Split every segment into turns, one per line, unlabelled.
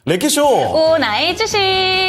랭키쇼
오나의 주식.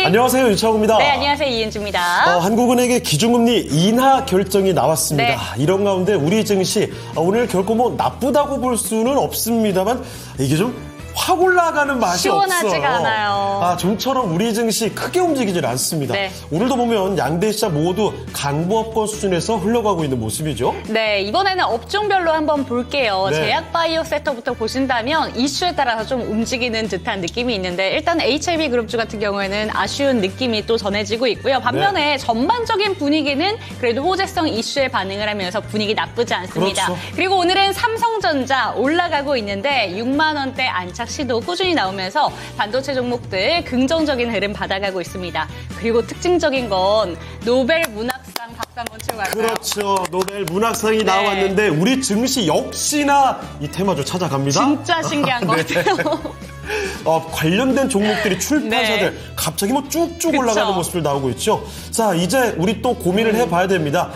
안녕하세요, 유창호입니다.
네, 안녕하세요, 이은주입니다.
한국은행의 기준금리 인하 결정이 나왔습니다.
네.
이런 가운데 우리 증시 오늘 결코 뭐 나쁘다고 볼 수는 없습니다만 이게 좀 확 올라가는 맛이
시원하지가
없어요.
않아요.
좀처럼 우리 증시 크게 움직이질 않습니다.
네.
오늘도 보면 양대 시장 모두 강보합권 수준에서 흘러가고 있는 모습이죠.
네, 이번에는 업종별로 한번 볼게요.
네.
제약바이오 섹터부터 보신다면 이슈에 따라서 좀 움직이는 듯한 느낌이 있는데 일단 HLB그룹주 같은 경우에는 아쉬운 느낌이 또 전해지고 있고요. 반면에 전반적인 분위기는 그래도 호재성 이슈에 반응을 하면서 분위기 나쁘지 않습니다.
그렇죠.
그리고 오늘은 삼성전자 올라가고 있는데 6만 원대 안착 시도 꾸준히 나오면서 반도체 종목들 긍정적인 흐름 받아가고 있습니다. 그리고 특징적인 건 노벨 문학상 박수 한번 치고 갈까요?
그렇죠. 노벨 문학상이
네.
나왔는데 우리 증시 역시나 이 테마주 찾아갑니다.
진짜 신기한 것
네.
같아요.
관련된 종목들이 출판사들
네.
갑자기 뭐 쭉쭉
그쵸.
올라가는 모습을 나오고 있죠. 자, 이제 우리 또 고민을 해봐야 됩니다.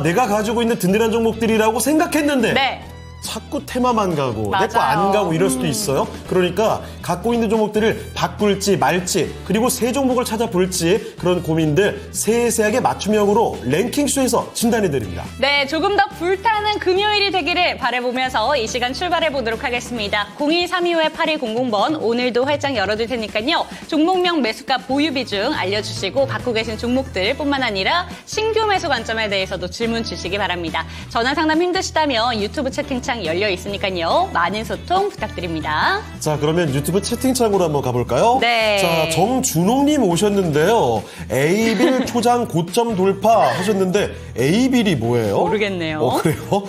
내가 가지고 있는 든든한 종목들이라고 생각했는데
네.
자꾸 테마만 가고
맞아요.
내 거 안 가고 이럴 수도 있어요. 그러니까 갖고 있는 종목들을 바꿀지 말지 그리고 새 종목을 찾아볼지 그런 고민들 세세하게 맞춤형으로 랭킹쇼에서 진단해드립니다.
네, 조금 더 불타는 금요일이 되기를 바라보면서 이 시간 출발해보도록 하겠습니다. 02325-8200번 오늘도 활짝 열어둘 테니까요. 종목명 매수가 보유 비중 알려주시고 갖고 계신 종목들 뿐만 아니라 신규 매수 관점에 대해서도 질문 주시기 바랍니다. 전화 상담 힘드시다면 유튜브 채팅창 열려 있으니까요. 많은 소통 부탁드립니다.
자, 그러면 유튜브 채팅창으로 한번 가볼까요?
네.
자, 정준홍님 오셨는데요. 에이빌 초장 고점 돌파 하셨는데 에이빌이 뭐예요?
모르겠네요.
그래요?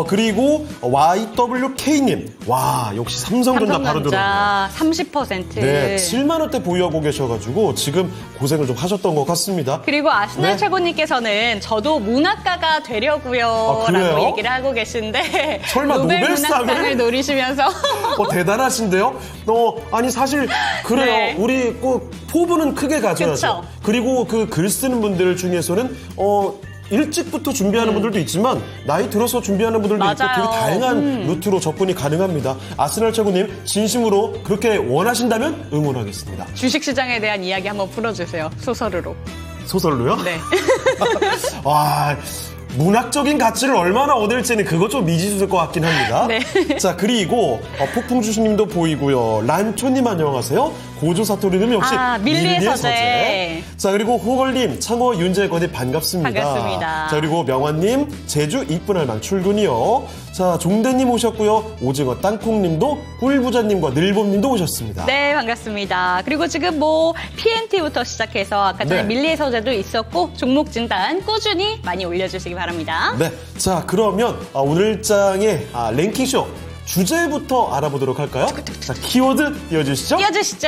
그리고 YWK님. 와, 역시 삼성전자 바로 들어왔네요.
삼성전자 30%.
네, 7만 원대 보유하고 계셔가지고 지금 고생을 좀 하셨던 것 같습니다.
그리고 아스날
네.
최고님께서는 저도 문학가가 되려고요
그래요?
라고 얘기를 하고 계신데
설마 노벨상을?
문학상을 노리시면서
대단하신데요? 아니 사실 그래요.
네.
우리 꼭 포부는 크게 가져야죠.
그쵸.
그리고 그 글 쓰는 분들 중에서는 일찍부터 준비하는 분들도 있지만 나이 들어서 준비하는 분들도 있고
맞아요.
되게 다양한 루트로 접근이 가능합니다. 아스날 최고님 진심으로 그렇게 원하신다면 응원하겠습니다.
주식시장에 대한 이야기 한번 풀어주세요. 소설으로.
소설로요?
네.
와, 문학적인 가치를 얼마나 얻을지는 그거 좀 미지수일 것 같긴 합니다.
네.
자, 그리고 폭풍주신님도 보이고요. 란초님 안녕하세요. 고조사토리님 역시
밀리의
밀리의
서재.
자, 그리고 호걸님, 창호 윤재건님 반갑습니다.
반갑습니다.
자, 그리고 명환님, 제주 이쁜 알망 출근이요. 자, 종대님 오셨고요. 오징어 땅콩님도 꿀부자님과 늘봄님도 오셨습니다.
네, 반갑습니다. 그리고 지금 PNT부터 시작해서 아까 전에
네.
밀리의 서재도 있었고 종목 진단 꾸준히 많이 올려주시기 바랍니다.
네, 자 그러면 오늘장의 랭킹쇼 주제부터 알아보도록 할까요? 자, 키워드 띄워주시죠.
띄워주시죠.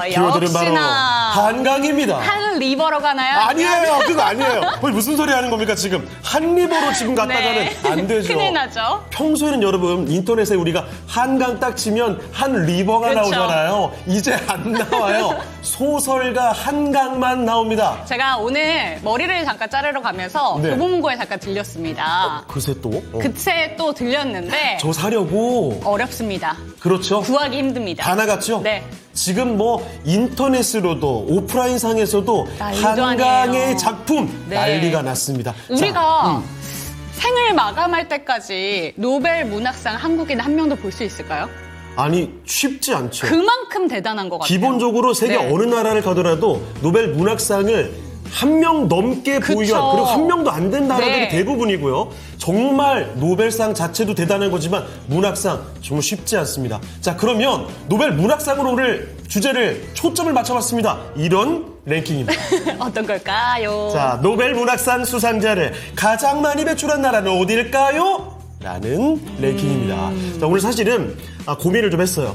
키워드는 바로
역시나
한강입니다.
한 리버로 가나요?
아니에요, 그거 아니에요. 무슨 소리 하는 겁니까 지금? 한리버로 지금 갔다가는
네.
안 되죠.
큰일 나죠.
평소에는 여러분 인터넷에 우리가 한강 딱 치면 한리버가
그렇죠.
나오잖아요. 이제 안 나와요. 소설가 한강만 나옵니다.
제가 오늘 머리를 잠깐 자르러 가면서
네.
교보문고에 잠깐 들렸습니다.
글쎄 또.
그새 또 들렸는데
저 사려고.
어렵습니다.
그렇죠.
구하기 힘듭니다.
다 나갔죠?
네.
지금 인터넷으로도 오프라인 상에서도
난리도
한강의
아니에요.
작품
네.
난리가 났습니다.
우리가 생을 마감할 때까지 노벨 문학상 한국인 한 명도 볼 수 있을까요?
아니 쉽지 않죠.
그만큼 대단한 것 같아요.
기본적으로 세계
네.
어느 나라를 가더라도 노벨 문학상을 한 명 넘게
그쵸.
보유한 그리고 한 명도 안 된 나라들이
네.
대부분이고요. 정말 노벨상 자체도 대단한 거지만 문학상 정말 쉽지 않습니다. 자, 그러면 노벨 문학상으로 오늘 주제를 초점을 맞춰봤습니다. 이런 랭킹입니다.
어떤 걸까요?
자, 노벨 문학상 수상자를 가장 많이 배출한 나라는 어디일까요? 라는 랭킹입니다. 자, 오늘 사실은 고민을 좀 했어요.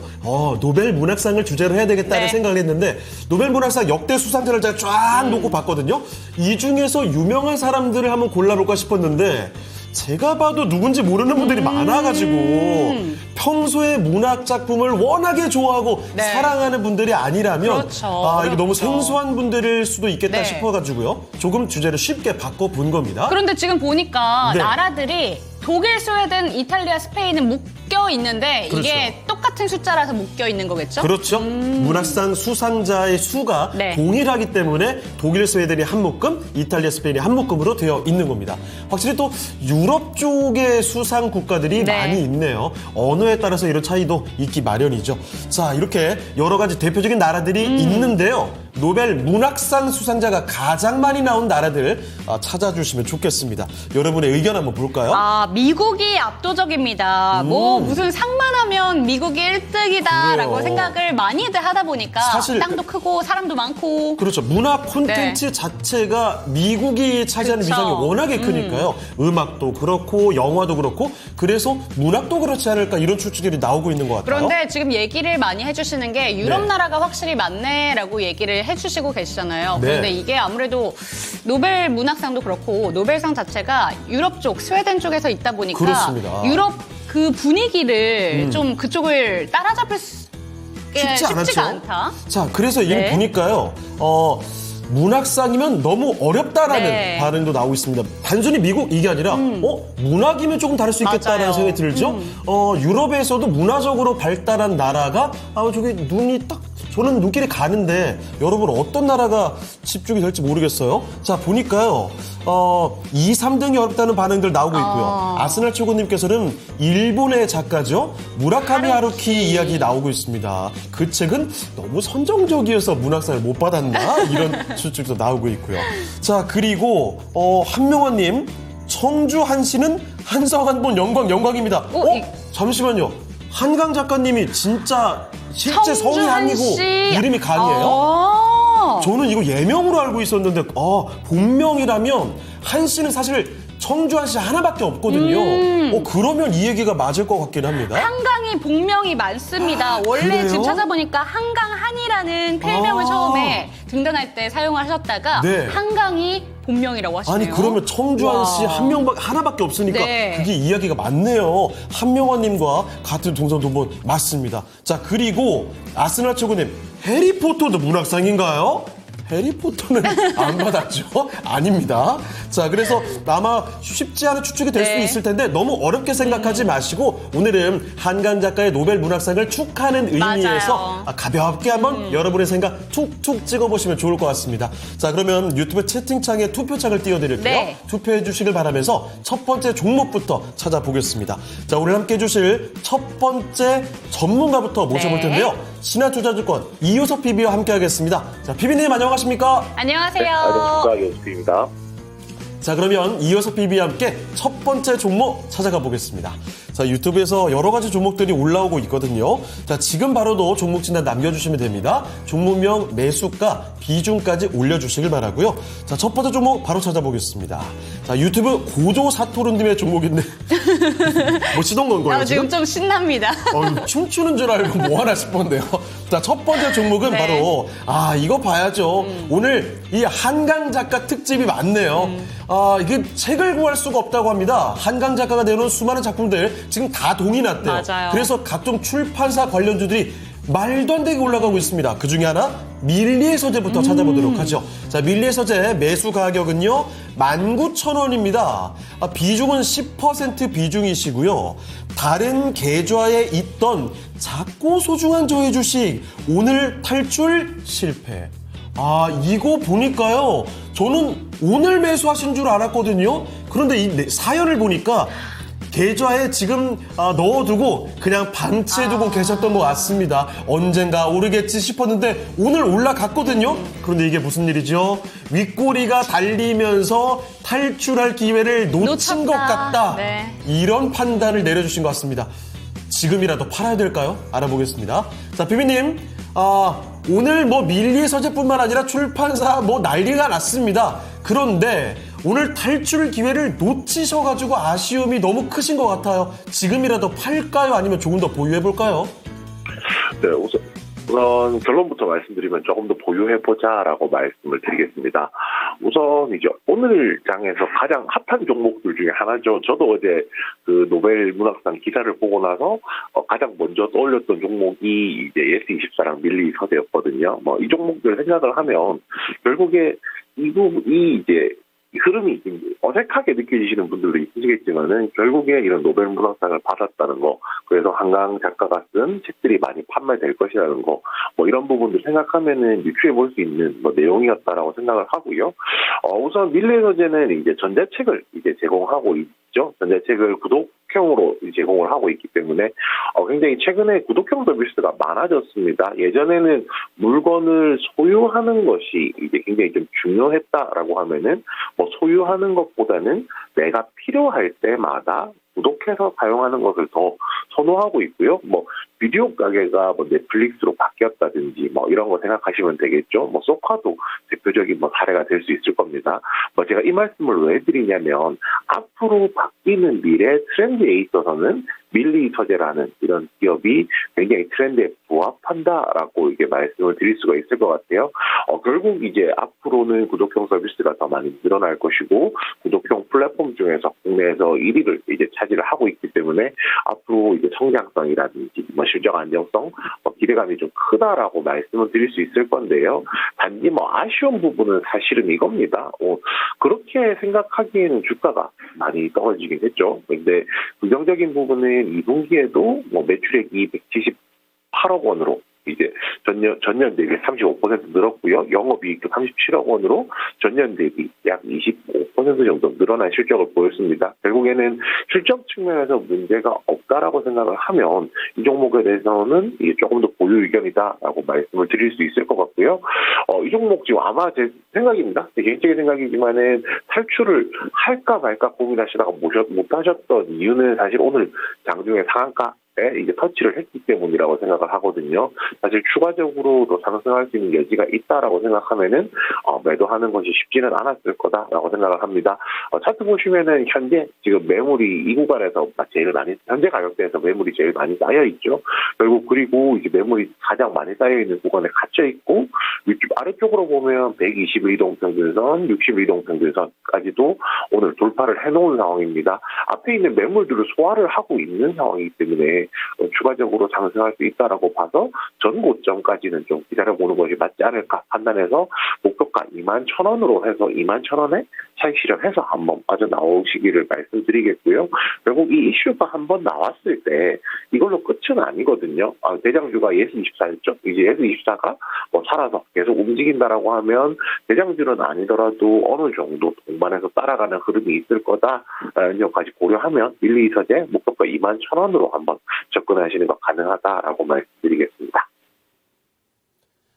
노벨 문학상을 주제로 해야 되겠다는
네.
생각을 했는데 노벨 문학상 역대 수상자를 제가 쫙 놓고 봤거든요. 이 중에서 유명한 사람들을 한번 골라볼까 싶었는데 제가 봐도 누군지 모르는 분들이 많아가지고 평소에 문학 작품을 워낙에 좋아하고
네.
사랑하는 분들이 아니라면
그렇죠.
이게 너무
그렇죠.
생소한 분들일 수도 있겠다
네.
싶어가지고요. 조금 주제를 쉽게 바꿔본 겁니다.
그런데 지금 보니까
네.
나라들이 독일, 스웨덴, 이탈리아, 스페인은 묶여 있는데
그렇죠.
이게 똑같은 똑같은 숫자라서 묶여 있는 거겠죠?
그렇죠. 문학상 수상자의 수가
네.
동일하기 때문에 독일, 스웨덴이 한 묶음, 이탈리아, 스페인이 한 묶음으로 되어 있는 겁니다. 확실히 또 유럽 쪽의 수상 국가들이
네.
많이 있네요. 언어에 따라서 이런 차이도 있기 마련이죠. 자, 이렇게 여러 가지 대표적인 나라들이 있는데요. 노벨 문학상 수상자가 가장 많이 나온 나라들 찾아주시면 좋겠습니다. 여러분의 의견 한번 볼까요?
미국이 압도적입니다. 뭐 무슨 상만 하면 미국이 1등이다라고
그래요.
생각을 많이들 하다 보니까
사실
땅도 크고 사람도 많고
그렇죠. 문화 콘텐츠 자체가 미국이 차지하는
그렇죠.
비중이 워낙에 크니까요. 음악도 그렇고 영화도 그렇고 그래서 문학도 그렇지 않을까 이런 추측들이 나오고 있는 것 같아요.
그런데 지금 얘기를 많이 해주시는 게 유럽
네.
나라가 확실히 많네라고 얘기를 해주시고 계시잖아요.
네.
그런데 이게 아무래도 노벨 문학상도 그렇고 노벨상 자체가 유럽 쪽, 스웨덴 쪽에서 있다 보니까
그렇습니다.
유럽 그 분위기를 좀 그쪽을 따라잡을 게
쉽지
쉽지가
않죠.
않다.
자, 그래서 이걸
네.
보니까요. 문학상이면 너무 어렵다라는
네.
반응도 나오고 있습니다. 단순히 미국 이게 아니라 문학이면 조금 다를 수 있겠다라는
맞아요.
생각이 들죠. 유럽에서도 문화적으로 발달한 나라가 저기 눈이 딱 저는 눈길이 가는데 여러분 어떤 나라가 집중이 될지 모르겠어요. 자, 보니까요. 2, 3등이 어렵다는 반응들 나오고 있고요. 아스날 최고님께서는 일본의 작가죠. 무라카미 하루키 이야기 나오고 있습니다. 그 책은 너무 선정적이어서 문학상을 못 받았나? 이런 추측도 나오고 있고요. 자, 그리고 한명원님 청주 한시는 한성한본 영광입니다. 잠시만요. 한강 작가님이 진짜 실제 성이 한이고 이름이 강이에요? 저는 이거 예명으로 알고 있었는데 본명이라면 한 씨는 사실 청주 한 씨 하나밖에 없거든요. 그러면 이 얘기가 맞을 것 같긴 합니다.
한강이 본명이 많습니다. 원래
그래요?
지금 찾아보니까 한강한이라는 필명을 처음에 등단할 때 사용하셨다가
네.
한강이 본명이라고 하시네요.
아니 그러면 청주한 씨 하나밖에 없으니까
네.
그게 이야기가 맞네요. 한명환님과 같은 동서동본 맞습니다. 자, 그리고 아스날 최고님 해리포터도 문학상인가요? 해리포터는 안 받았죠? 아닙니다. 자, 그래서 아마 쉽지 않은 추측이 될 수도 있을 텐데 너무 어렵게 생각하지 마시고 오늘은 한강 작가의 노벨 문학상을 축하하는 의미에서
맞아요.
가볍게 한번 여러분의 생각 툭툭 찍어보시면 좋을 것 같습니다. 자, 그러면 유튜브 채팅창에 투표창을 띄워드릴게요.
네.
투표해 주시길 바라면서 첫 번째 종목부터 찾아보겠습니다. 자, 오늘 함께 해주실 첫 번째 전문가부터 모셔볼
네.
텐데요. 신한투자증권 이효석 PB와 함께 하겠습니다. 자, PB님 안녕하십니까?
안녕하세요.
안녕하십니까. 이효석입니다.
자, 그러면 이효석 PB와 함께 첫 번째 종목 찾아가 보겠습니다. 자, 유튜브에서 여러 가지 종목들이 올라오고 있거든요. 자, 지금 바로도 종목 진단 남겨주시면 됩니다. 종목명, 매수가, 비중까지 올려주시길 바라고요. 자, 첫 번째 종목 바로 찾아보겠습니다. 자, 유튜브 고조사토른님의 종목인데 뭐 시동 건 거예요,
지금 좀 신납니다.
춤추는 줄 알고 뭐 하나 싶었네요. 자, 첫 번째 종목은
네.
바로 이거 봐야죠. 오늘 이 한강 작가 특집이 많네요. 이게 책을 구할 수가 없다고 합니다. 한강 작가가 내놓은 수많은 작품들 지금 다 동이 났대요.
맞아요.
그래서 각종 출판사 관련주들이 말도 안 되게 올라가고 있습니다. 그 중에 하나 밀리의 서재부터 찾아보도록 하죠. 자, 밀리의 서재 매수 가격은요 19,000원입니다. 비중은 10% 비중이시고요. 다른 계좌에 있던 작고 소중한 저의 주식 오늘 탈출 실패. 이거 보니까요. 저는 오늘 매수하신 줄 알았거든요. 그런데 이 사연을 보니까 계좌에 지금 넣어두고 그냥 방치해두고 계셨던 것 같습니다. 언젠가 오르겠지 싶었는데 오늘 올라갔거든요. 그런데 이게 무슨 일이죠? 윗꼬리가 달리면서 탈출할 기회를 놓친 것 같다.
네.
이런 판단을 내려주신 것 같습니다. 지금이라도 팔아야 될까요? 알아보겠습니다. 자, 비비님, 오늘 뭐 밀리의 서재뿐만 아니라 출판사 뭐 난리가 났습니다. 그런데 오늘 탈출 기회를 놓치셔가지고 아쉬움이 너무 크신 것 같아요. 지금이라도 팔까요? 아니면 조금 더 보유해볼까요?
네, 우선 결론부터 말씀드리면 조금 더 보유해보자라고 말씀을 드리겠습니다. 우선 이제 오늘 장에서 가장 핫한 종목들 중에 하나죠. 저도 어제 그 노벨 문학상 기사를 보고 나서 가장 먼저 떠올렸던 종목이 이제 예스24랑 밀리 서재였거든요. 이 종목들 생각을 하면 결국에 이 이제 흐름이 어색하게 느껴지시는 분들도 있으시겠지만은 결국에 이런 노벨 문학상을 받았다는 거, 그래서 한강 작가가 쓴 책들이 많이 판매될 것이라는 거, 뭐 이런 부분들 생각하면은 유추해 볼 수 있는 뭐 내용이었다라고 생각을 하고요. 우선 밀레 서재는 이제 전자책을 이제 제공하고 있죠. 전자책을 구독형으로 제공을 하고 있기 때문에 굉장히 최근에 구독형 서비스가 많아졌습니다. 예전에는 물건을 소유하는 것이 이제 굉장히 좀 중요했다라고 하면은 뭐 소유하는 것보다는 내가 필요할 때마다 구독해서 사용하는 것을 더 선호하고 있고요. 뭐 비디오 가게가 뭐 넷플릭스로 바뀌었다든지 뭐 이런 거 생각하시면 되겠죠. 뭐 소카도 대표적인 뭐 사례가 될 수 있을 겁니다. 뭐 제가 이 말씀을 왜 드리냐면 앞으로 바뀌는 미래 트렌드에 있어서는 밀리 서재라는 이런 기업이 굉장히 트렌드에 부합한다라고 이게 말씀을 드릴 수가 있을 것 같아요. 결국 이제 앞으로는 구독형 서비스가 더 많이 늘어날 것이고 구독형 플랫폼 중에서 국내에서 1위를 이제 차지를 하고 있기 때문에 앞으로 이제 성장성이라든지 뭐 실적 안정성, 기대감이 좀 크다라고 말씀을 드릴 수 있을 건데요. 단지 뭐 아쉬운 부분은 사실은 이겁니다. 그렇게 생각하기에는 주가가 많이 떨어지긴 했죠. 근데 긍정적인 부분은 2분기에도 뭐 매출액이 178억 원으로 이제 전년 대비 35% 늘었고요. 영업이익도 37억 원으로 전년 대비 약 25% 정도 늘어난 실적을 보였습니다. 결국에는 실적 측면에서 문제가 없다라고 생각을 하면 이 종목에 대해서는 이게 조금 더 보유 의견이다라고 말씀을 드릴 수 있을 것 같고요. 이 종목 지금 아마 제 생각입니다. 제 개인적인 생각이지만은 탈출을 할까 말까 고민하시다가 못 하셨던 이유는 사실 오늘 장중에 상한가 이제 터치를 했기 때문이라고 생각을 하거든요. 사실 추가적으로 더 상승할 수 있는 여지가 있다라고 생각하면은 매도하는 것이 쉽지는 않았을 거다라고 생각을 합니다. 차트 보시면은 현재 지금 매물이 이 구간에서 제일 많이 현재 가격대에서 매물이 제일 많이 쌓여 있죠. 결국 그리고 이제 매물이 가장 많이 쌓여 있는 구간에 갇혀 있고 위쪽 아래쪽으로 보면 121이동 평균선, 61이동 평균선까지도 오늘 돌파를 해놓은 상황입니다. 앞에 있는 매물들을 소화를 하고 있는 상황이기 때문에 추가적으로 상승할 수 있다라고 봐서 전 고점까지는 좀 기다려보는 것이 맞지 않을까 판단해서 목표가 21,000원으로 해서 21,000원에 차익 실현해서 한번 빠져나오시기를 말씀드리겠고요. 결국 이 이슈가 한번 나왔을 때 이걸로 끝은 아니거든요. 대장주가 예스24였죠. 이제 예스24가 뭐 살아서 계속 움직인다라고 하면 대장주는 아니더라도 어느 정도 동반해서 따라가는 흐름이 있을 거다라는 것까지 고려하면 밀리 서재 목표가 21,000원으로 한번 접근하시는 거 가능하다라고 말씀드리겠습니다.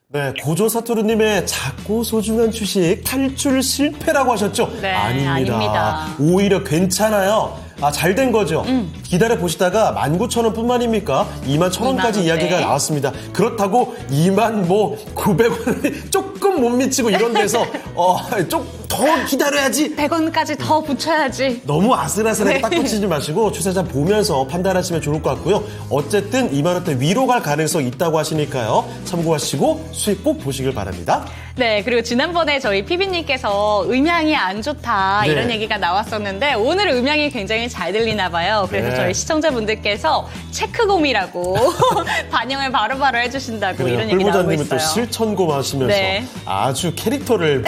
네, 고조 사토루님의 작고 소중한 주식 탈출 실패라고 하셨죠?
네,
아닙니다. 오히려 괜찮아요. 잘 된 거죠. 기다려 보시다가 19,000원 뿐만입니까? 21,000원까지 이야기가 나왔습니다. 그렇다고 29,900원이 조금 못 미치고 이런 데서 좀 더 기다려야지.
100원까지 더 붙여야지.
너무 아슬아슬하게 딱 붙이지 마시고 추세장 보면서 판단하시면 좋을 것 같고요. 어쨌든 2만 원대 위로 갈 가능성이 있다고 하시니까요. 참고하시고 수익 꼭 보시길 바랍니다.
네, 그리고 지난번에 저희 피비님께서 음향이 안 좋다 이런 얘기가 나왔었는데 오늘 음향이 굉장히 잘 들리나 봐요. 그래서 저희 시청자분들께서 체크곰이라고 반영을 바로바로 해주신다고 이런 얘기 나오고
꿀보자님은
있어요.
또 실천곰 하시면서 아주 캐릭터를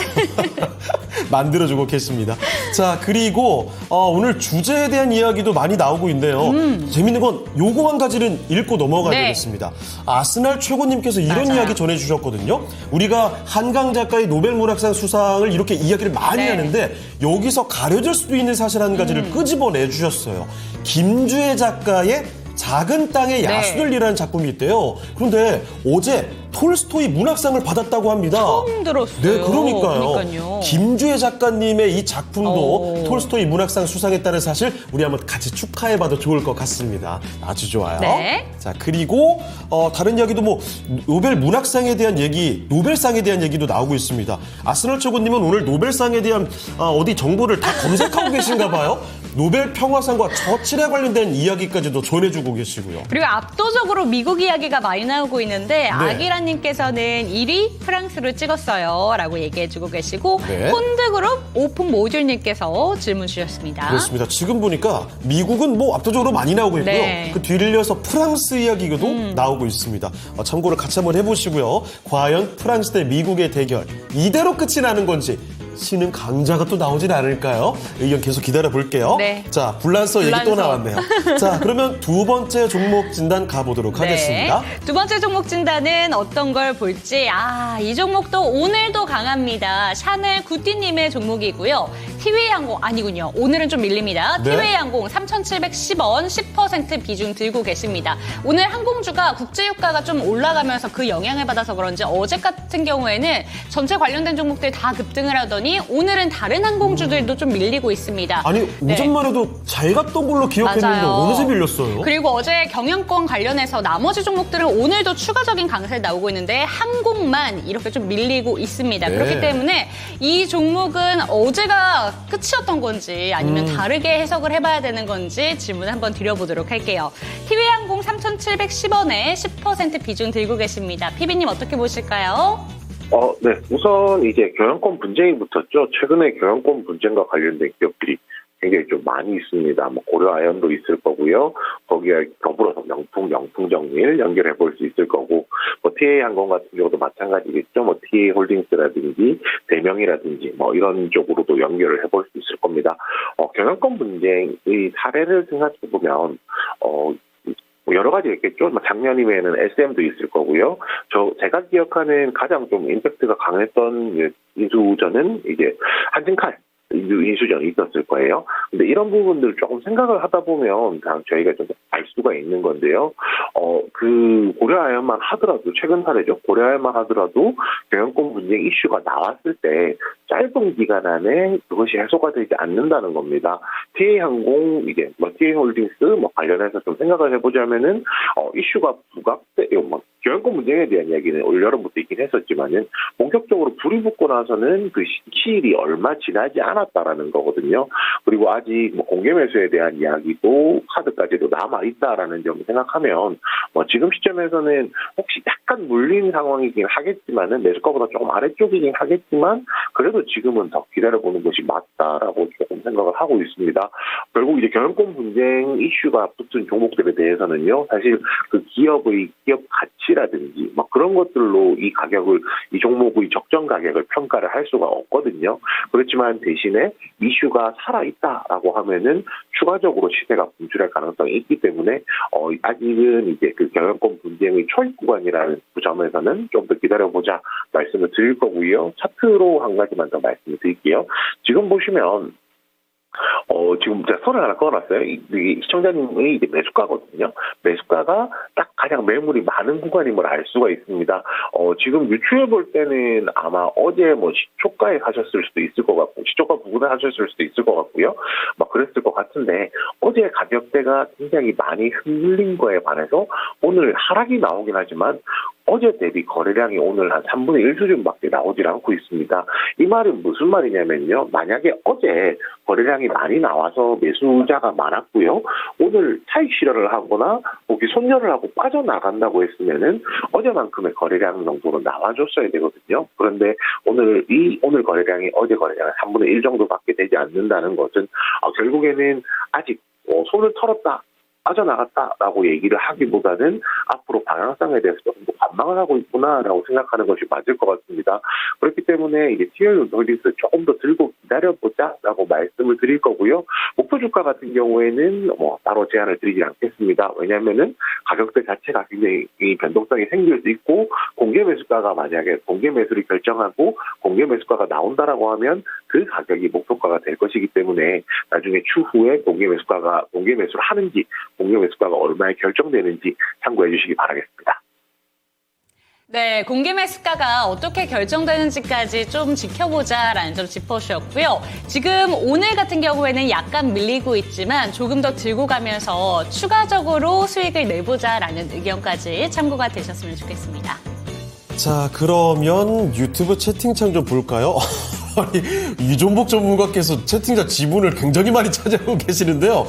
만들어주고 계십니다. 자, 그리고 오늘 주제에 대한 이야기도 많이 나오고 있는데요. 재밌는 건 요거 한 가지는 읽고 넘어가야 되겠습니다. 아스날 최고님께서 이런 이야기 전해주셨거든요. 우리가 한강 작가의 노벨 문학상 수상을 이렇게 이야기를 많이 하는데 여기서 가려질 수도 있는 사실 한 가지를 끄집어내 주셨어요. 김주혜 작가의 작은 땅의 야수들이라는 작품이 있대요. 그런데 어제 톨스토이 문학상을 받았다고 합니다.
처음 들었어요.
네, 그러니까요.
그러니까요.
김주혜 작가님의 이 작품도 톨스토이 문학상 수상했다는 사실 우리 한번 같이 축하해봐도 좋을 것 같습니다. 아주 좋아요.
네.
자, 그리고 다른 이야기도 뭐 노벨 문학상에 대한 얘기, 노벨상에 대한 얘기도 나오고 있습니다. 아스널 최고님은 오늘 노벨상에 대한 어디 정보를 다 검색하고 계신가 봐요. 노벨 평화상과 저칠에 관련된 이야기까지도 전해주고 계시고요.
그리고 압도적으로 미국 이야기가 많이 나오고 있는데 아기라님께서는 1위 프랑스로 찍었어요 라고 얘기해주고 계시고 폰드그룹 오픈 모듈님께서 질문 주셨습니다.
그렇습니다. 지금 보니까 미국은 뭐 압도적으로 많이 나오고 있고요. 그 뒤를 이어서 프랑스 이야기도 나오고 있습니다. 참고를 같이 한번 해보시고요. 과연 프랑스 대 미국의 대결 이대로 끝이 나는 건지 신은 강자가 또 나오진 않을까요? 의견 계속 기다려 볼게요.
네.
자, 불란서 얘기 또
불란서.
나왔네요. 자, 그러면 두 번째 종목 진단 가보도록 하겠습니다.
두 번째 종목 진단은 어떤 걸 볼지, 이 종목도 오늘도 강합니다. 샤넬 구띠님의 종목이고요. 티웨이항공 아니군요. 오늘은 좀 밀립니다.
네.
티웨이항공 3,710원 10% 비중 들고 계십니다. 오늘 항공주가 국제유가가 좀 올라가면서 그 영향을 받아서 그런지 어제 같은 경우에는 전체 관련된 종목들 다 급등을 하더니 오늘은 다른 항공주들도 좀 밀리고 있습니다.
아니,
네.
오전만 해도 잘 갔던 걸로 기억했는데
맞아요.
어느새 밀렸어요?
그리고 어제 경영권 관련해서 나머지 종목들은 오늘도 추가적인 강세 나오고 있는데 항공만 이렇게 좀 밀리고 있습니다.
네.
그렇기 때문에 이 종목은 어제가 끝이었던 건지 아니면 다르게 해석을 해봐야 되는 건지 질문 한번 드려보도록 할게요. 티웨이항공 3,710원에 10% 비중 들고 계십니다. 피비님 어떻게 보실까요?
네. 우선 이제 경영권 분쟁이 붙었죠. 최근에 경영권 분쟁과 관련된 기업들이 굉장히 좀 많이 있습니다. 뭐 고려아연도 있을 거고요. 거기에 더불어서 영풍정밀 연결해 볼 수 있을 거고, 뭐 TA항공 같은 경우도 마찬가지겠죠. 뭐 TA홀딩스라든지 대명이라든지 뭐 이런 쪽으로도 연결을 해볼 수 있을 겁니다. 경영권 분쟁의 사례를 생각해 보면 뭐 여러 가지 있겠죠. 작년이면은 SM도 있을 거고요. 제가 기억하는 가장 좀 임팩트가 강했던 인수전은 이제 한진칼 인수전이 있었을 거예요. 근데 이런 부분들 조금 생각을 하다 보면 저희가 좀 알 수가 있는 건데요. 그 고려아연만 하더라도, 최근 사례죠. 고려아연만 하더라도 경영권 분쟁 이슈가 나왔을 때 짧은 기간 안에 그것이 해소가 되지 않는다는 겁니다. TA항공, 이제 TA홀딩스 관련해서 좀 생각을 해보자면은, 이슈가 경영권 문제에 대한 이야기는 올 여름부터 있긴 했었지만은 본격적으로 불이 붙고 나서는 그 시일이 얼마 지나지 않았다라는 거거든요. 그리고 아직 공개 매수에 대한 이야기도 카드까지도 남아 있다라는 점을 생각하면 지금 시점에서는 혹시 약간 물린 상황이긴 하겠지만은 매수가보다 조금 아래쪽이긴 하겠지만 그래도 지금은 더 기다려보는 것이 맞다라고 조금 생각을 하고 있습니다. 결국 이제 경영권 분쟁 이슈가 붙은 종목들에 대해서는요, 사실 그 기업 가치라든지 그런 것들로 이 종목의 적정 가격을 평가를 할 수가 없거든요. 그렇지만 대신에 이슈가 살아있다라고 하면은 추가적으로 시세가 분출할 가능성이 있기 때문에 아직은 이제 그 경영권 분쟁의 초입 구간이라는 점에서는 좀 더 기다려보자 말씀을 드릴 거고요. 차트로 한 가지만 더 말씀을 드릴게요. 지금 보시면 지금 제가 선을 하나 그어놨어요. 이 시청자님의 이제 매수가거든요. 매수가가 딱 가장 매물이 많은 구간임을 알 수가 있습니다. 지금 유추해 볼 때는 아마 어제 시초가에 하셨을 수도 있을 것 같고, 시초가 부근에 하셨을 수도 있을 것 같고요. 그랬을 것 같은데, 어제 가격대가 굉장히 많이 흔들린 거에 반해서 오늘 하락이 나오긴 하지만 어제 대비 거래량이 오늘 한 3분의 1 수준밖에 나오질 않고 있습니다. 이 말은 무슨 말이냐면요. 만약에 어제 거래량이 많이 나와서 매수자가 많았고요. 오늘 차익 실현을 하거나 혹시 손절을 하고 빠져나간다고 했으면은 어제만큼의 거래량 정도로 나와줬어야 되거든요. 그런데 오늘 거래량이 어제 거래량의 3분의 1 정도밖에 되지 않는다는 것은 결국에는 아직 손을 털었다, 빠져나갔다라고 얘기를 하기보다는 앞으로 방향성에 대해서 조금 더 관망을 하고 있구나라고 생각하는 것이 맞을 것 같습니다. 그렇기 때문에 이제 TA홀딩스 조금 더 들고 기다려보자라고 말씀을 드릴 거고요. 목표 주가 같은 경우에는 따로 제한을 드리지 않겠습니다. 왜냐하면은 가격대 자체가 굉장히 변동성이 생길 수 있고, 공개 매수가가 만약에 공개 매수를 결정하고 공개 매수가가 나온다라고 하면 그 가격이 목표가가 될 것이기 때문에 나중에 추후에 공개 매수를 하는지 공개 매수가가 얼마에 결정되는지 참고해 주시기 바라겠습니다.
네, 공개 매수가가 어떻게 결정되는지까지 좀 지켜보자라는 점 짚어주셨고요. 지금 오늘 같은 경우에는 약간 밀리고 있지만 조금 더 들고 가면서 추가적으로 수익을 내보자라는 의견까지 참고가 되셨으면 좋겠습니다.
자, 그러면 유튜브 채팅창 좀 볼까요? 아니, 이종복 전문가께서 채팅창 지분을 굉장히 많이 차지하고 계시는데요.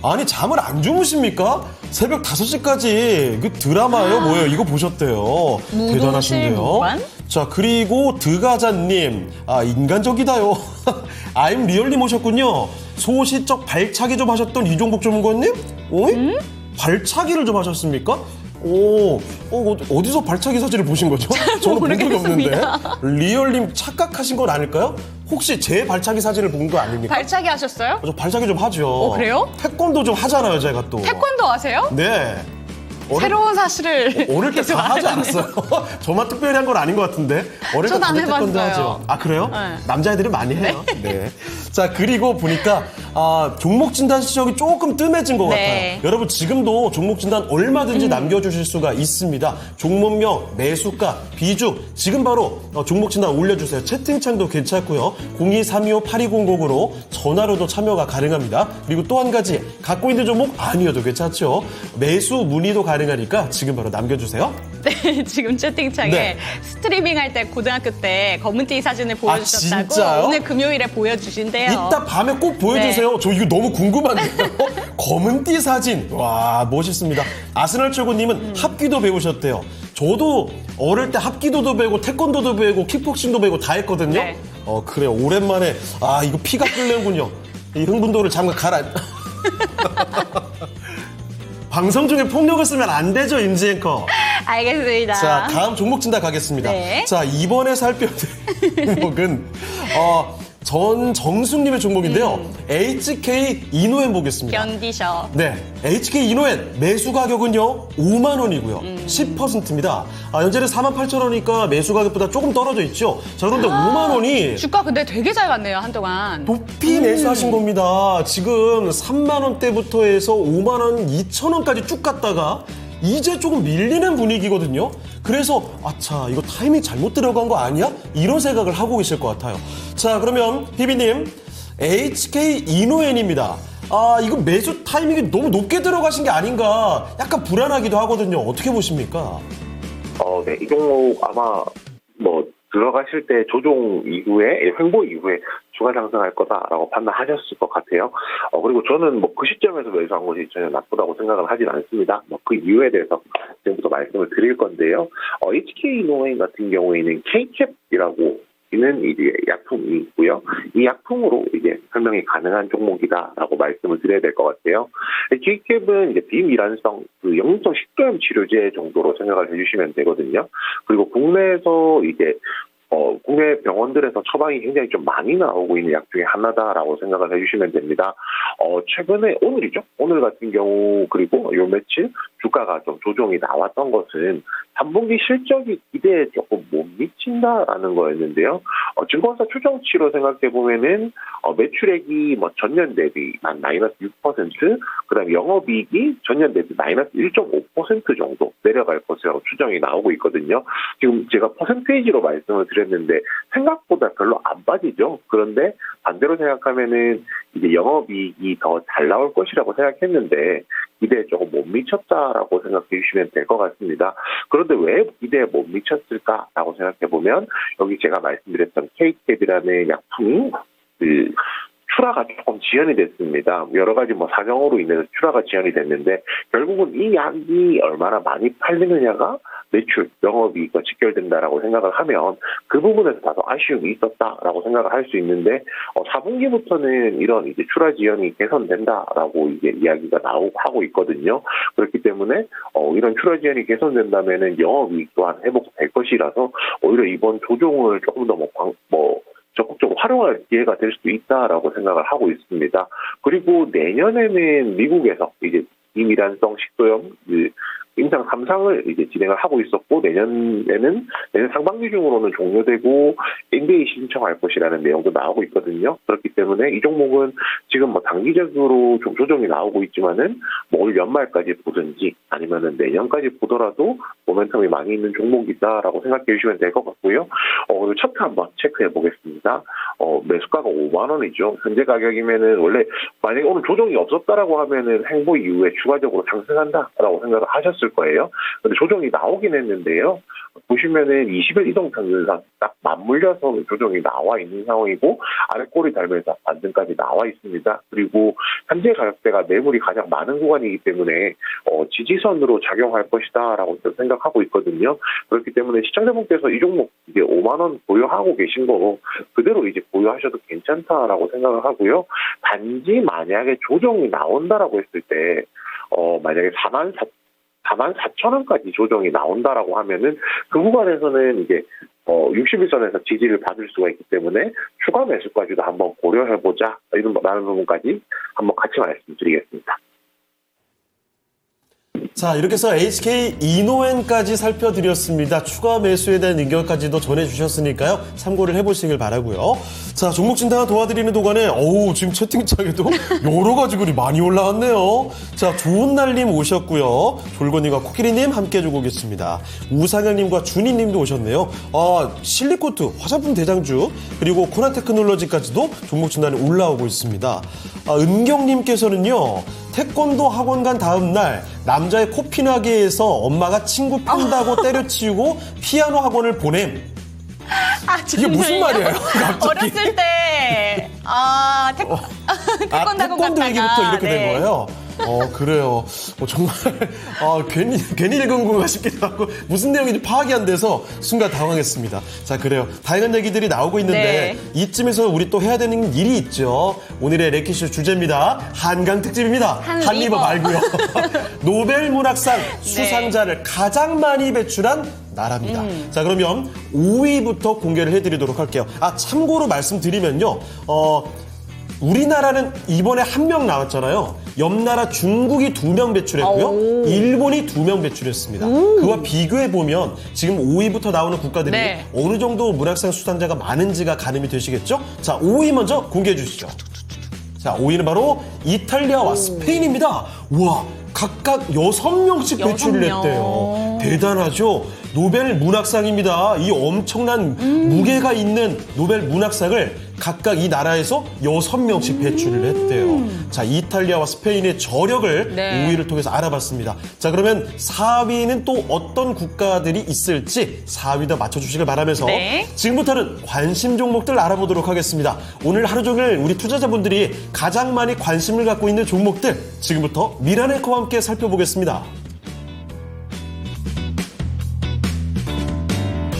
아니, 잠을 안 주무십니까? 새벽 5시까지 그 드라마요? 뭐예요? 이거 보셨대요. 대단하신데요.
무관?
자, 그리고 드가자님. 인간적이다요. I'm 리얼님 오셨군요. 소시적 발차기 좀 하셨던 이종복 전문가님? 발차기를 좀 하셨습니까? 어디서 발차기 사진을 보신 거죠? 저는 본 적이 없는데.
모르겠습니다.
리얼님 착각하신 건 아닐까요? 혹시 제 발차기 사진을 본 거 아닙니까?
발차기 하셨어요?
저 발차기 좀 하죠.
그래요?
태권도 좀 하잖아요, 제가 또.
태권도 아세요?
네.
새로운 사실을
어릴 때 다 하지 않았어요? 저만 특별히 한 건 아닌 것 같은데. 어릴 때
전 안
다들 태권도
해봤어요.
하죠. 아, 그래요?
네.
남자애들은 많이 해요. 네. 자, 그리고 보니까 종목 진단 시력이 조금 뜸해진 것
네.
같아요. 여러분 지금도 종목 진단 얼마든지 남겨주실 수가 있습니다. 종목명, 매수가, 비중 지금 바로 종목 진단 올려주세요. 채팅창도 괜찮고요. 02-325-8200으로 전화로도 참여가 가능합니다. 그리고 또 한 가지 갖고 있는 종목 아니어도 괜찮죠. 매수 문의도 가능하니까 지금 바로 남겨주세요.
네, 지금 채팅창에
네.
스트리밍 할 때 고등학교 때 검은띠 사진을
진짜요?
보여주셨다고 오늘 금요일에 보여주신대요.
이따 밤에 꼭 보여주세요.
네.
저 이거 너무 궁금한데요. 검은띠 사진. 와, 멋있습니다. 아스날 최고님은 합기도 배우셨대요. 저도 어릴 때 합기도도 배우고 태권도도 배우고 킥복싱도 배우고 다 했거든요.
네.
그래요. 오랜만에 이거 피가 끓는군요. 이 흥분도를 잠깐 가라. 방송 중에 폭력을 쓰면 안 되죠, 임지 앵커.
알겠습니다.
자, 다음 종목 진단 가겠습니다.
네.
자, 이번에 살펴볼 종목은 전정숙님의 종목인데요. HK 이노엔 보겠습니다.
견디셔.
네, HK 이노엔 매수 가격은요 5만 원이고요. 10%입니다. 현재는 48,000원이니까 매수 가격보다 조금 떨어져 있죠. 자, 그런데 5만 원이
주가 근데 되게 잘 갔네요, 한동안.
높이 매수하신 겁니다. 지금 3만 원대부터 해서 5만 원 2천 원까지 쭉 갔다가 이제 조금 밀리는 분위기거든요. 그래서 아차 이거 타이밍 잘못 들어간 거 아니야? 이런 생각을 하고 계실 것 같아요. 자, 그러면 희비님 HK 이노엔입니다. 이거 매수 타이밍이 너무 높게 들어가신 게 아닌가 약간 불안하기도 하거든요. 어떻게 보십니까?
네, 이 종목 아마 들어가실 때 조종 이후에 횡보 이후에 추가 상승할 거다라고 판단하셨을 것 같아요. 그리고 저는 그 시점에서 매수한 것이 전혀 나쁘다고 생각을 하진 않습니다. 그 이유에 대해서 지금부터 말씀을 드릴 건데요. HK 이노웨인 같은 경우에는 K캡이라고 는 이제 약품이 있고요. 이 약품으로 이제 설명이 가능한 종목이다라고 말씀을 드려야 될 것 같아요. K캡은 이제 비밀환성 영웅성 식도염 치료제 정도로 생각을 해주시면 되거든요. 그리고 국내에서 이제 국내 병원들에서 처방이 굉장히 좀 많이 나오고 있는 약 중에 하나다라고 생각을 해주시면 됩니다. 최근에 오늘이죠. 오늘 같은 경우 그리고 요 며칠 주가가 좀 조정이 나왔던 것은 3분기 실적이 기대에 조금 못 미친다라는 거였는데요. 증권사 추정치로 생각해 보면은 매출액이 전년 대비 한 마이너스 6%, 그다음에 영업이익이 전년 대비 마이너스 1.5% 정도 내려갈 것이라고 추정이 나오고 있거든요. 지금 제가 퍼센테이지로 말씀을 드렸는데 생각보다 별로 안 빠지죠. 그런데 반대로 생각하면은 이제 영업이익이 더 잘 나올 것이라고 생각했는데 기대에 조금 못 미쳤다라고 생각해 주시면 될 것 같습니다. 그런데 왜 기대에 못 미쳤을까라고 생각해 보면 여기 제가 말씀드렸던 K캡이라는 약품이 출하가 조금 지연이 됐습니다. 여러 가지 사정으로 인해서 출하가 지연이 됐는데 결국은 이 약이 얼마나 많이 팔리느냐가 매출, 영업이익과 직결된다라고 생각을 하면 그 부분에서 다소 아쉬움이 있었다라고 생각을 할 수 있는데 4분기부터는 이런 이제 출하 지연이 개선된다라고 이제 이야기가 하고 있거든요. 그렇기 때문에 이런 출하 지연이 개선된다면은 영업이익 또한 회복될 것이라서 오히려 이번 조정을 조금 더 적극적으로 활용할 기회가 될 수도 있다라고 생각을 하고 있습니다. 그리고 내년에는 미국에서 이제 비밀환성 식도염 임상 3상을 이제 진행을 하고 있었고 내년 상반기 중으로는 종료되고 NDA 신청할 것이라는 내용도 나오고 있거든요. 그렇기 때문에 이 종목은 지금 단기적으로 좀 조정이 나오고 있지만은 올 연말까지 보든지 아니면은 내년까지 보더라도 모멘텀이 많이 있는 종목이다라고 생각해 주시면 될 것 같고요. 그리고 차트 한번 체크해 보겠습니다. 매수가가 5만 원이죠. 현재 가격이면은 원래 만약에 오늘 조정이 없었다라고 하면은 행보 이후에 추가적으로 상승한다라고 생각을 하셨을 거예요. 근데 조정이 나오긴 했는데요. 보시면은 20일 이동평균선 딱 맞물려서 조정이 나와 있는 상황이고 아래 꼬리 달면서 반등까지 나와 있습니다. 그리고 현재 가격대가 매물이 가장 많은 구간이기 때문에 지지선으로 작용할 것이다라고 생각하고 있거든요. 그렇기 때문에 시청자분께서 이 종목 이제 5만 원 보유하고 계신 거 그대로 이제 보유하셔도 괜찮다라고 생각을 하고요. 단지 만약에 조정이 나온다라고 했을 때 만약에 44,000원까지 조정이 나온다라고 하면은 그 구간에서는 이제 61선에서 지지를 받을 수가 있기 때문에 추가 매수까지도 한번 고려해보자 라는 부분까지 한번 같이 말씀드리겠습니다.
자, 이렇게 해서 HK 이노엔까지 살펴드렸습니다. 추가 매수에 대한 의견까지도 전해주셨으니까요. 참고를 해보시길 바라고요. 자, 종목 진단 도와드리는 동안에 지금 채팅창에도 여러 가지 글이 많이 올라왔네요. 자, 좋은 날님 오셨고요. 졸건님과 코끼리님 함께 해주고 계십니다. 우상현님과 준희님도 오셨네요. 실리코트, 화장품 대장주, 그리고 코나테크놀로지까지도 종목 진단에 올라오고 있습니다. 은경님께서는요. 태권도 학원 간 다음 날 남자의 코피나게에서 엄마가 친구 편다고 때려치우고 피아노 학원을 보냄. 이게 무슨 말이에요? 갑자기.
어렸을 때 태권도 학원
태권도 얘기부터 이렇게
네.
된 거예요? 그래요. 정말, 괜히 읽은 건가 싶기도 하고, 무슨 내용인지 파악이 안 돼서 순간 당황했습니다. 자, 그래요. 다양한 얘기들이 나오고 있는데,
네.
이쯤에서 우리 또 해야 되는 일이 있죠. 오늘의 레키쇼 주제입니다. 한강 특집입니다. 한리버 말고요. 노벨 문학상 수상자를 가장 많이 배출한 나라입니다. 자, 그러면 5위부터 공개를 해드리도록 할게요. 참고로 말씀드리면요. 우리나라는 이번에 1명 나왔잖아요. 옆 나라 중국이 2명 배출했고요. 일본이 2명 배출했습니다. 그와 비교해보면 지금 5위부터 나오는 국가들이
네.
어느 정도 문학상 수상자가 많은지가 가늠이 되시겠죠? 자, 5위 먼저 공개해 주시죠. 자, 5위는 바로 이탈리아와 스페인입니다. 우와, 각각 6명씩 배출을 했대요. 대단하죠? 노벨 문학상입니다. 이 엄청난 무게가 있는 노벨 문학상을 각각 이 나라에서 6명씩 배출을 했대요. 자, 이탈리아와 스페인의 저력을
네.
5위를 통해서 알아봤습니다. 자, 그러면 4위는 또 어떤 국가들이 있을지 4위도 맞춰주시길 바라면서
네.
지금부터는 관심 종목들 알아보도록 하겠습니다. 오늘 하루 종일 우리 투자자분들이 가장 많이 관심을 갖고 있는 종목들 지금부터 미라네커와 함께 살펴보겠습니다.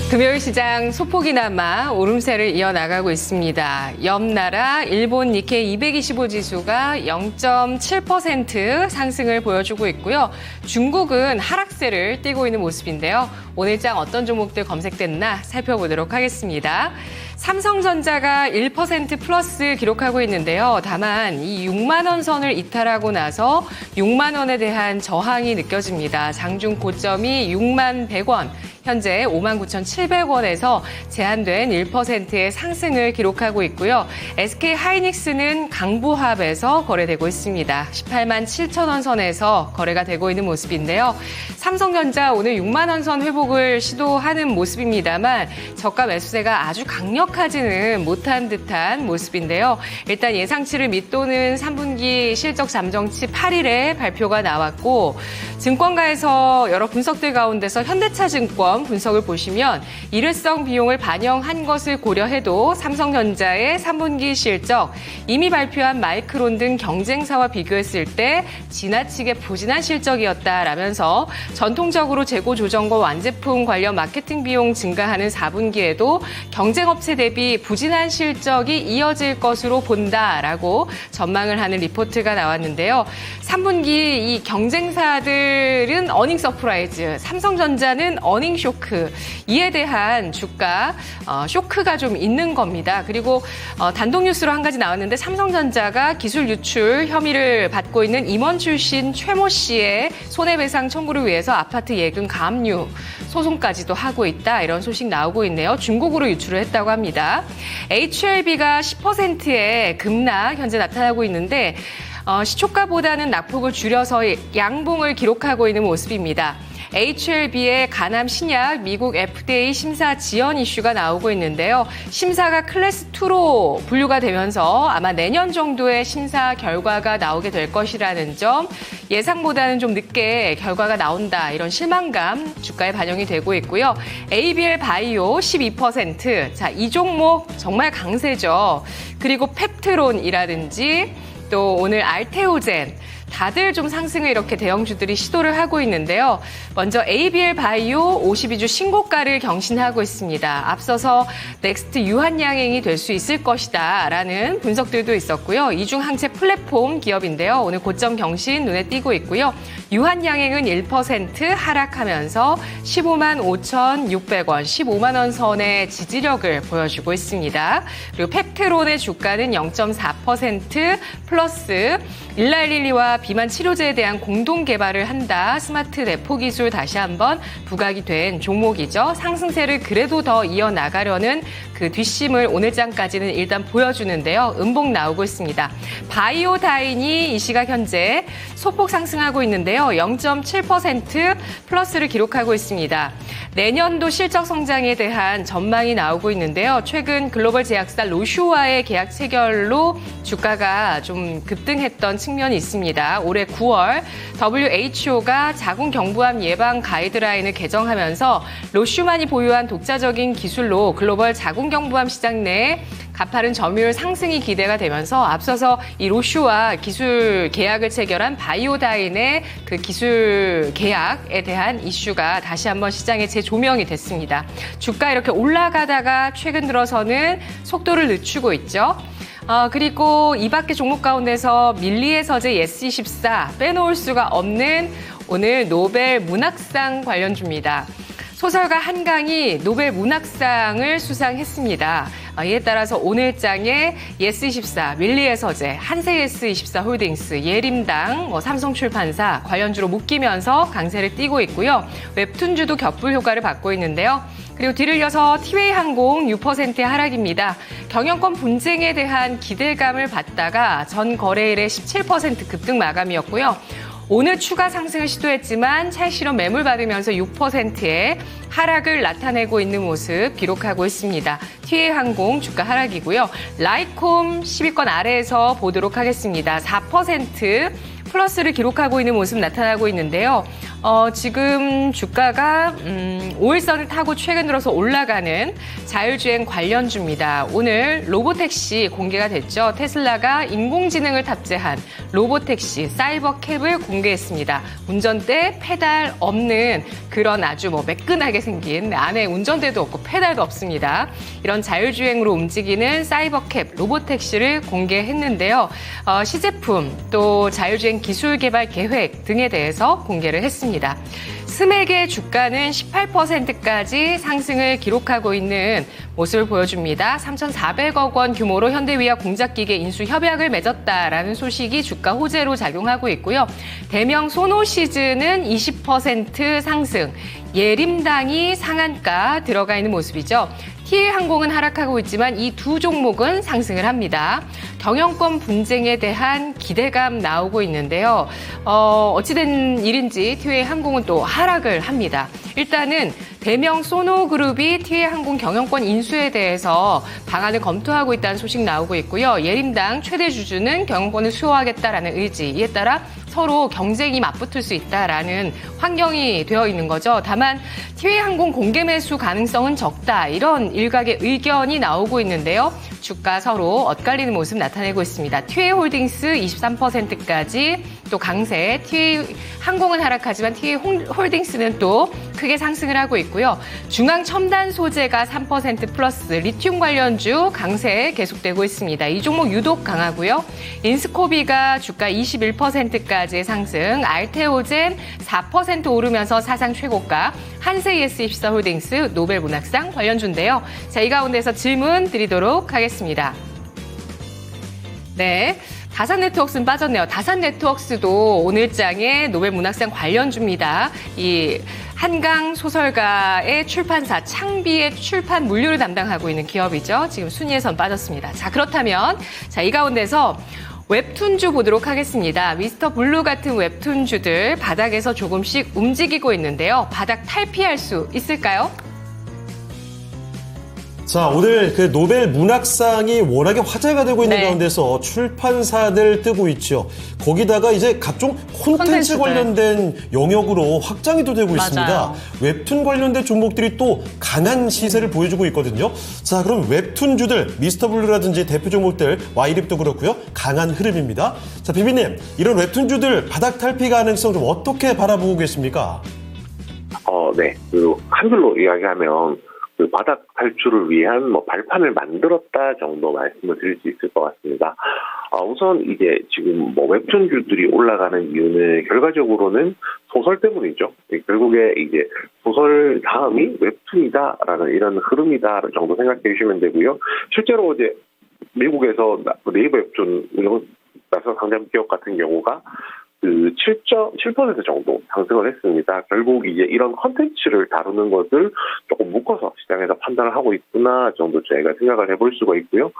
금요일 시장 소폭이나마 오름세를 이어나가고 있습니다. 옆 나라 일본 니케이 225 지수가 0.7% 상승을 보여주고 있고요. 중국은 하락세를 띠고 있는 모습인데요. 오늘장 어떤 종목들 검색됐나 살펴보도록 하겠습니다. 삼성전자가 1% 플러스 기록하고 있는데요. 다만 이 6만 원 선을 이탈하고 나서 6만 원에 대한 저항이 느껴집니다. 장중 고점이 6만 100원, 현재 59,700원에서 제한된 1%의 상승을 기록하고 있고요. SK 하이닉스는 강보합에서 거래되고 있습니다. 18만 7천 원 선에서 거래가 되고 있는 모습인데요. 삼성전자 오늘 6만 원 선 회복을 시도하는 모습입니다만 저가 매수세가 아주 강력하지는 못한 듯한 모습인데요. 일단 예상치를 밑도는 3분기 실적 잠정치 8일에 발표가 나왔고 증권가에서 여러 분석들 가운데서 현대차증권 분석을 보시면 일회성 비용을 반영한 것을 고려해도 삼성전자의 3분기 실적 이미 발표한 마이크론 등 경쟁사와 비교했을 때 지나치게 부진한 실적이었다라면서 전통적으로 재고 조정과 완제품 관련 마케팅 비용 증가하는 4분기에도 경쟁업체 대비 부진한 실적이 이어질 것으로 본다라고 전망을 하는 리포트가 나왔는데요. 3분기 이 경쟁사들은 어닝 서프라이즈, 삼성전자는 어닝 쇼크, 이에 대한 주가 쇼크가 좀 있는 겁니다. 그리고 단독 뉴스로 한 가지 나왔는데 삼성전자가 기술 유출 혐의를 받고 있는 임원 출신 최모 씨의 손해배상 청구를 위해서 아파트 예금 가압류 소송까지도 하고 있다. 이런 소식 나오고 있네요. 중국으로 유출을 했다고 합니다. HLB가 10%의 급락 현재 나타나고 있는데 시초가보다는 낙폭을 줄여서 양봉을 기록하고 있는 모습입니다. HLB의 간암 신약 미국 FDA 심사 지연 이슈가 나오고 있는데요. 심사가 클래스 2로 분류가 되면서 아마 내년 정도에 심사 결과가 나오게 될 것이라는 점, 예상보다는 좀 늦게 결과가 나온다, 이런 실망감 주가에 반영이 되고 있고요. ABL 바이오 12%, 자, 이 종목 정말 강세죠. 그리고 펩트론이라든지 또 오늘 알테오젠, 다들 좀 상승을 이렇게 대형주들이 시도를 하고 있는데요. 먼저 ABL 바이오 52주 신고가를 경신하고 있습니다. 앞서서 넥스트 유한양행이 될 수 있을 것이다 라는 분석들도 있었고요. 이중 항체 플랫폼 기업인데요. 오늘 고점 경신 눈에 띄고 있고요. 유한양행은 1% 하락하면서 15만 5,600원, 15만 원 선의 지지력을 보여주고 있습니다. 그리고 펩트론의 주가는 0.4% 플러스 일라일리와 비만 치료제에 대한 공동 개발을 한다. 스마트 내포 기술 다시 한번 부각이 된 종목이죠. 상승세를 그래도 더 이어나가려는 그 뒷심을 오늘장까지는 일단 보여주는데요. 음봉 나오고 있습니다. 바이오다인이 이 시각 현재 소폭 상승하고 있는데요. 0.7% 플러스를 기록하고 있습니다. 내년도 실적 성장에 대한 전망이 나오고 있는데요. 최근 글로벌 제약사 로슈와의 계약 체결로 주가가 좀 급등했던 측면이 있습니다. 올해 9월 WHO가 자궁경부암 예방 가이드라인을 개정하면서 로슈만이 보유한 독자적인 기술로 글로벌 자궁경부암 시장 내 가파른 점유율 상승이 기대가 되면서 앞서서 이 로슈와 기술 계약을 체결한 바이오다인의 그 기술 계약에 대한 이슈가 다시 한번 시장에 재조명이 됐습니다. 주가 이렇게 올라가다가 최근 들어서는 속도를 늦추고 있죠. 그리고 이 밖의 종목 가운데서 밀리의 서재 예스24 빼놓을 수가 없는 오늘 노벨 문학상 관련주입니다. 소설가 한강이 노벨 문학상을 수상했습니다. 이에 따라서 오늘장에 예스24, 밀리의 서재, 한세예스24 홀딩스, 예림당, 삼성출판사 관련주로 묶이면서 강세를 띠고 있고요. 웹툰주도 겹불 효과를 받고 있는데요. 그리고 뒤를 이어서 티웨이항공 6%의 하락입니다. 경영권 분쟁에 대한 기대감을 받다가 전 거래일에 17% 급등 마감이었고요. 오늘 추가 상승을 시도했지만 찰실험 매물 받으면서 6%의 하락을 나타내고 있는 모습 기록하고 있습니다. 티웨이항공 주가 하락이고요. 라이콤 10위권 아래에서 보도록 하겠습니다. 4% 플러스를 기록하고 있는 모습 나타나고 있는데요. 지금 주가가 5일선을 타고 최근 들어서 올라가는 자율주행 관련주입니다. 오늘 로보택시 공개가 됐죠. 테슬라가 인공지능을 탑재한 로보택시 사이버캡을 공개했습니다. 운전대 페달 없는 그런 아주 매끈하게 생긴 안에 운전대도 없고 페달도 없습니다. 이런 자율주행으로 움직이는 사이버캡 로보택시를 공개했는데요. 시제품 또 자율주행 기술 개발 계획 등에 대해서 공개를 했습니다. 스맥의 주가는 18%까지 상승을 기록하고 있는 모습을 보여줍니다. 3,400억 원 규모로 현대위와 공작기계 인수 협약을 맺었다라는 소식이 주가 호재로 작용하고 있고요. 대명 소노시즈는 20% 상승, 예림당이 상한가 들어가 있는 모습이죠. 티웨이항공은 하락하고 있지만 이 두 종목은 상승을 합니다. 경영권 분쟁에 대한 기대감 나오고 있는데요. 어찌된 일인지 티웨이항공은 또 하락을 합니다. 일단은 대명 소노그룹이 티웨이항공 경영권 인수에 대해서 방안을 검토하고 있다는 소식 나오고 있고요. 예림당 최대 주주는 경영권을 수호하겠다라는 의지, 이에 따라 서로 경쟁이 맞붙을 수 있다라는 환경이 되어 있는 거죠. 다만 티웨이항공 공개 매수 가능성은 적다, 이런 일각의 의견이 나오고 있는데요. 주가 서로 엇갈리는 모습 나타내고 있습니다. 티웨이홀딩스 23%까지 또 강세, 티웨이항공은 하락하지만 티웨이홀딩스는 또 크게 상승을 하고 있고요. 중앙첨단 소재가 3% 플러스, 리튬 관련주 강세 계속되고 있습니다. 이 종목 유독 강하고요. 인스코비가 주가 21%까지 상승, 알테오젠 4% 오르면서 사상 최고가, 한세예스24홀딩스 노벨 문학상 관련주인데요. 자, 이 가운데서 질문 드리도록 하겠습니다. 네. 다산네트워크스는 빠졌네요. 다산네트워크스도 오늘장에 노벨 문학상 관련주입니다. 이 한강 소설가의 출판사 창비의 출판 물류를 담당하고 있는 기업이죠. 지금 순위에선 빠졌습니다. 자, 그렇다면 이 가운데서 웹툰주 보도록 하겠습니다. 미스터 블루 같은 웹툰주들 바닥에서 조금씩 움직이고 있는데요. 바닥 탈피할 수 있을까요?
자, 오늘 그 노벨 문학상이 워낙에 화제가 되고 있는
네.
가운데서 출판사들 뜨고 있죠. 거기다가 이제 각종 콘텐츠
콘텐츠들.
관련된 영역으로 확장이 또 되고
맞아요.
있습니다. 웹툰 관련된 종목들이 또 강한 시세를 보여주고 있거든요. 자, 그럼 웹툰주들, 미스터블루라든지 대표 종목들, 와이립도 그렇고요. 강한 흐름입니다. 자, 비비님, 이런 웹툰주들 바닥 탈피 가능성 좀 어떻게 바라보고 계십니까?
네. 한 줄로 이야기하면 그 바닥 탈출을 위한 발판을 만들었다 정도 말씀을 드릴 수 있을 것 같습니다. 우선 이제 지금 웹툰주들이 올라가는 이유는 결과적으로는 소설 때문이죠. 결국에 이제 소설 다음이 웹툰이다라는 이런 흐름이다 정도 생각해 주시면 되고요. 실제로 이제 미국에서 네이버 웹툰 나서 상장 기업 같은 경우가 그 7% 정도 상승을 했습니다. 결국 이제 이런 컨텐츠를 다루는 것을 조금 묶어서 시장에서 판단을 하고 있구나 정도 저희가 생각을 해볼 수가 있고요.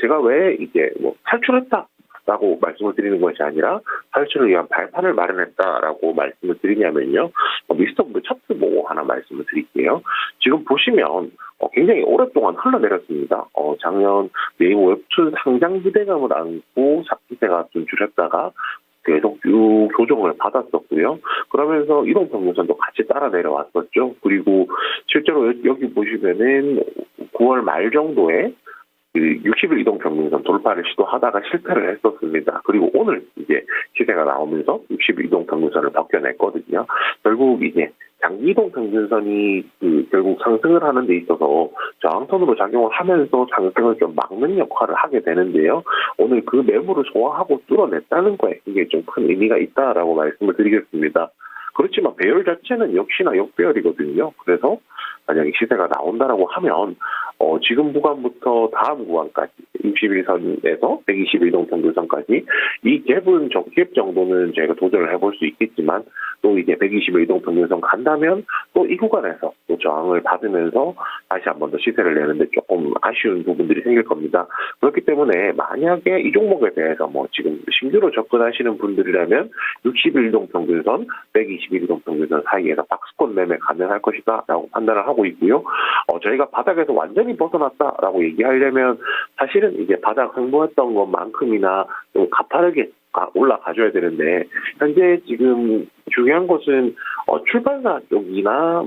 제가 왜 이제 탈출했다라고 말씀을 드리는 것이 아니라 탈출을 위한 발판을 마련했다라고 말씀을 드리냐면요. 미스터블루 차트 보고 하나 말씀을 드릴게요. 지금 보시면 굉장히 오랫동안 흘러내렸습니다. 작년 네이버 웹툰 상장 기대감을 안고 시세가 좀 줄였다가 계속 쭉 조정을 받았었고요. 그러면서 이동평균선도 같이 따라 내려왔었죠. 그리고 실제로 여기 보시면은 9월 말 정도에 60일 이동평균선 돌파를 시도하다가 실패를 했었습니다. 그리고 오늘 이제 시세가 나오면서 60일 이동평균선을 벗겨냈거든요. 결국 이제 장기 이동평균선이 결국 상승을 하는 데 있어서 저항선으로 작용을 하면서 상승을 좀 막는 역할을 하게 되는데요. 오늘 그 매물을 소화하고 뚫어냈다는 거에 이게 좀 큰 의미가 있다라고 말씀을 드리겠습니다. 그렇지만 배열 자체는 역시나 역배열이거든요. 그래서 만약에 시세가 나온다라고 하면 지금 구간부터 다음 구간까지 61선에서 120일 이동평균선까지 이 갭 정도는 저희가 도전을 해볼 수 있겠지만 또 이제 120일 이동평균선 간다면 또 이 구간에서 또 저항을 받으면서 다시 한 번 더 시세를 내는데 조금 아쉬운 부분들이 생길 겁니다. 그렇기 때문에 만약에 이 종목에 대해서 지금 신규로 접근하시는 분들이라면 60일 이동평균선, 120일 이동평균선 사이에서 박스권 매매 가능할 것이다 라고 판단을 하고 있고요. 저희가 바닥에서 완전히 벗어났다라고 얘기하려면 사실은 이제 바닥 횡보했던 것만큼이나 좀 가파르게 올라가줘야 되는데 현재 지금 중요한 것은 출판사 쪽이나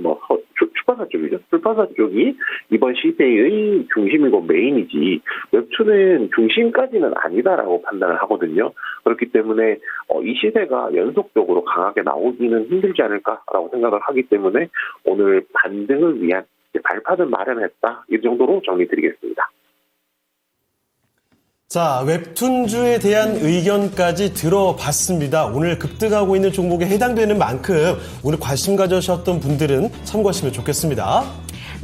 출판사 쪽이죠. 출판사 쪽이 이번 시세의 중심이고 메인이지 웹툰은 중심까지는 아니다라고 판단을 하거든요. 그렇기 때문에 이 시세가 연속적으로 강하게 나오기는 힘들지 않을까라고 생각을 하기 때문에 오늘 반등을 위한 발판을 마련했다. 이 정도로 정리드리겠습니다.
자, 웹툰주에 대한 의견까지 들어봤습니다. 오늘 급등하고 있는 종목에 해당되는 만큼 오늘 관심 가져셨던 분들은 참고하시면 좋겠습니다.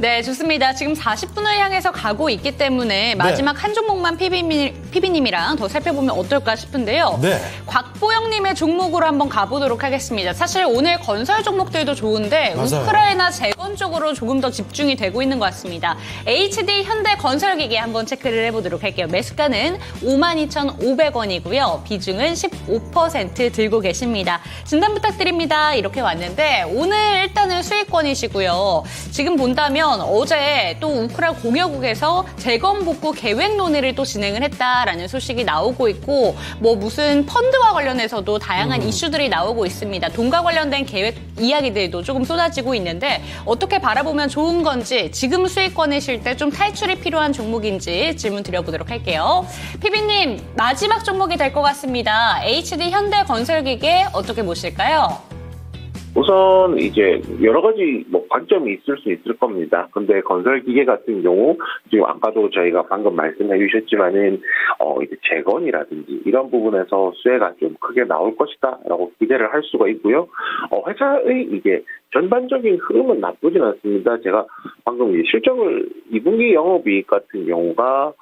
네, 좋습니다. 지금 40분을 향해서 가고 있기 때문에 마지막 한 종목만 피비님이랑 더 살펴보면 어떨까 싶은데요.
네.
곽보영님의 종목으로 한번 가보도록 하겠습니다. 사실 오늘 건설 종목들도 좋은데
맞아요.
우크라이나 재건 쪽으로 조금 더 집중이 되고 있는 것 같습니다. HD 현대건설기계 한번 체크를 해보도록 할게요. 매수가는 52,500원이고요. 비중은 15% 들고 계십니다. 진단 부탁드립니다. 이렇게 왔는데 오늘 일단은 수익권이시고요. 지금 본다면 어제 또 우크라 공여국에서 재건 복구 계획 논의를 또 진행을 했다라는 소식이 나오고 있고 무슨 펀드와 관련해서도 다양한 이슈들이 나오고 있습니다. 돈과 관련된 계획 이야기들도 조금 쏟아지고 있는데 어떻게 바라보면 좋은 건지 지금 수익권이실 때 좀 탈출이 필요한 종목인지 질문 드려보도록 할게요. 피비님 마지막 종목이 될 것 같습니다. HD 현대건설기계 어떻게 보실까요?
우선 이제 여러 가지 관점이 있을 수 있을 겁니다. 근데 건설 기계 같은 경우 지금 아까도 저희가 방금 말씀해 주셨지만은 이제 재건이라든지 이런 부분에서 수혜가 좀 크게 나올 것이다라고 기대를 할 수가 있고요. 회사의 이제 전반적인 흐름은 나쁘진 않습니다. 제가 방금 이제 실적을 2분기 영업이익 같은 경우가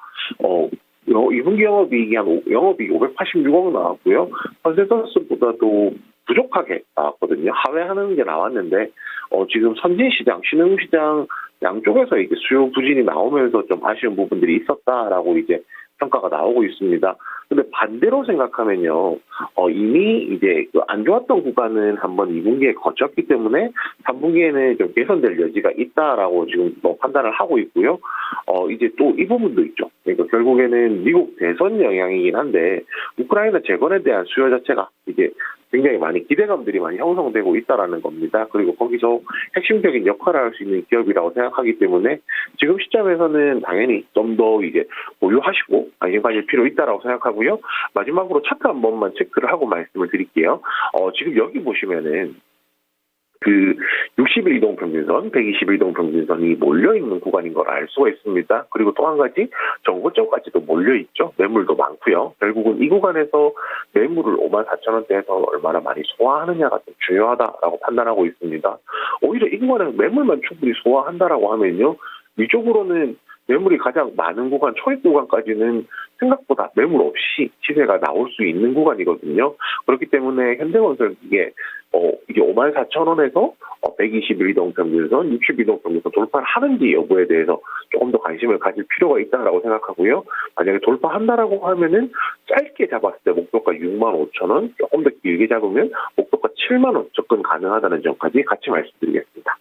2분기 영업이익이 영업이익 586억 나왔고요. 컨센서스보다도 부족하게 나왔거든요. 하회하는 게 나왔는데 지금 선진시장, 신흥시장 양쪽에서 이제 수요 부진이 나오면서 좀 아쉬운 부분들이 있었다라고 이제 평가가 나오고 있습니다. 근데 반대로 생각하면요, 이미 이제 그 안 좋았던 구간은 한번 2분기에 거쳤기 때문에 3분기에는 좀 개선될 여지가 있다라고 지금 뭐 판단을 하고 있고요. 이제 또 이 부분도 있죠. 그러니까 결국에는 미국 대선 영향이긴 한데 우크라이나 재건에 대한 수요 자체가 이제 굉장히 많이 기대감들이 많이 형성되고 있다라는 겁니다. 그리고 거기서 핵심적인 역할을 할 수 있는 기업이라고 생각하기 때문에 지금 시점에서는 당연히 좀 더 이제 보유하시고 관심 가질 필요 있다라고 생각하고요. 마지막으로 차트 한 번만 체크를 하고 말씀을 드릴게요. 지금 여기 보시면은 그 60일 이동 평균선, 120일 이동 평균선이 몰려있는 구간인 걸 알 수가 있습니다. 그리고 또 한 가지 정고점까지도 몰려있죠. 매물도 많고요. 결국은 이 구간에서 매물을 54,000원대에서 얼마나 많이 소화하느냐가 좀 중요하다라고 판단하고 있습니다. 오히려 이 구간에서 매물만 충분히 소화한다라고 하면요. 위쪽으로는 매물이 가장 많은 구간, 초입 구간까지는 생각보다 매물 없이 시세가 나올 수 있는 구간이거든요. 그렇기 때문에 현대건설 이게 54,000원에서 121 이동 평균선, 60 이동 평균선 돌파를 하는지 여부에 대해서 조금 더 관심을 가질 필요가 있다라고 생각하고요. 만약에 돌파한다라고 하면은 짧게 잡았을 때 목표가 65,000원, 조금 더 길게 잡으면 목표가 70,000원 접근 가능하다는 점까지 같이 말씀드리겠습니다.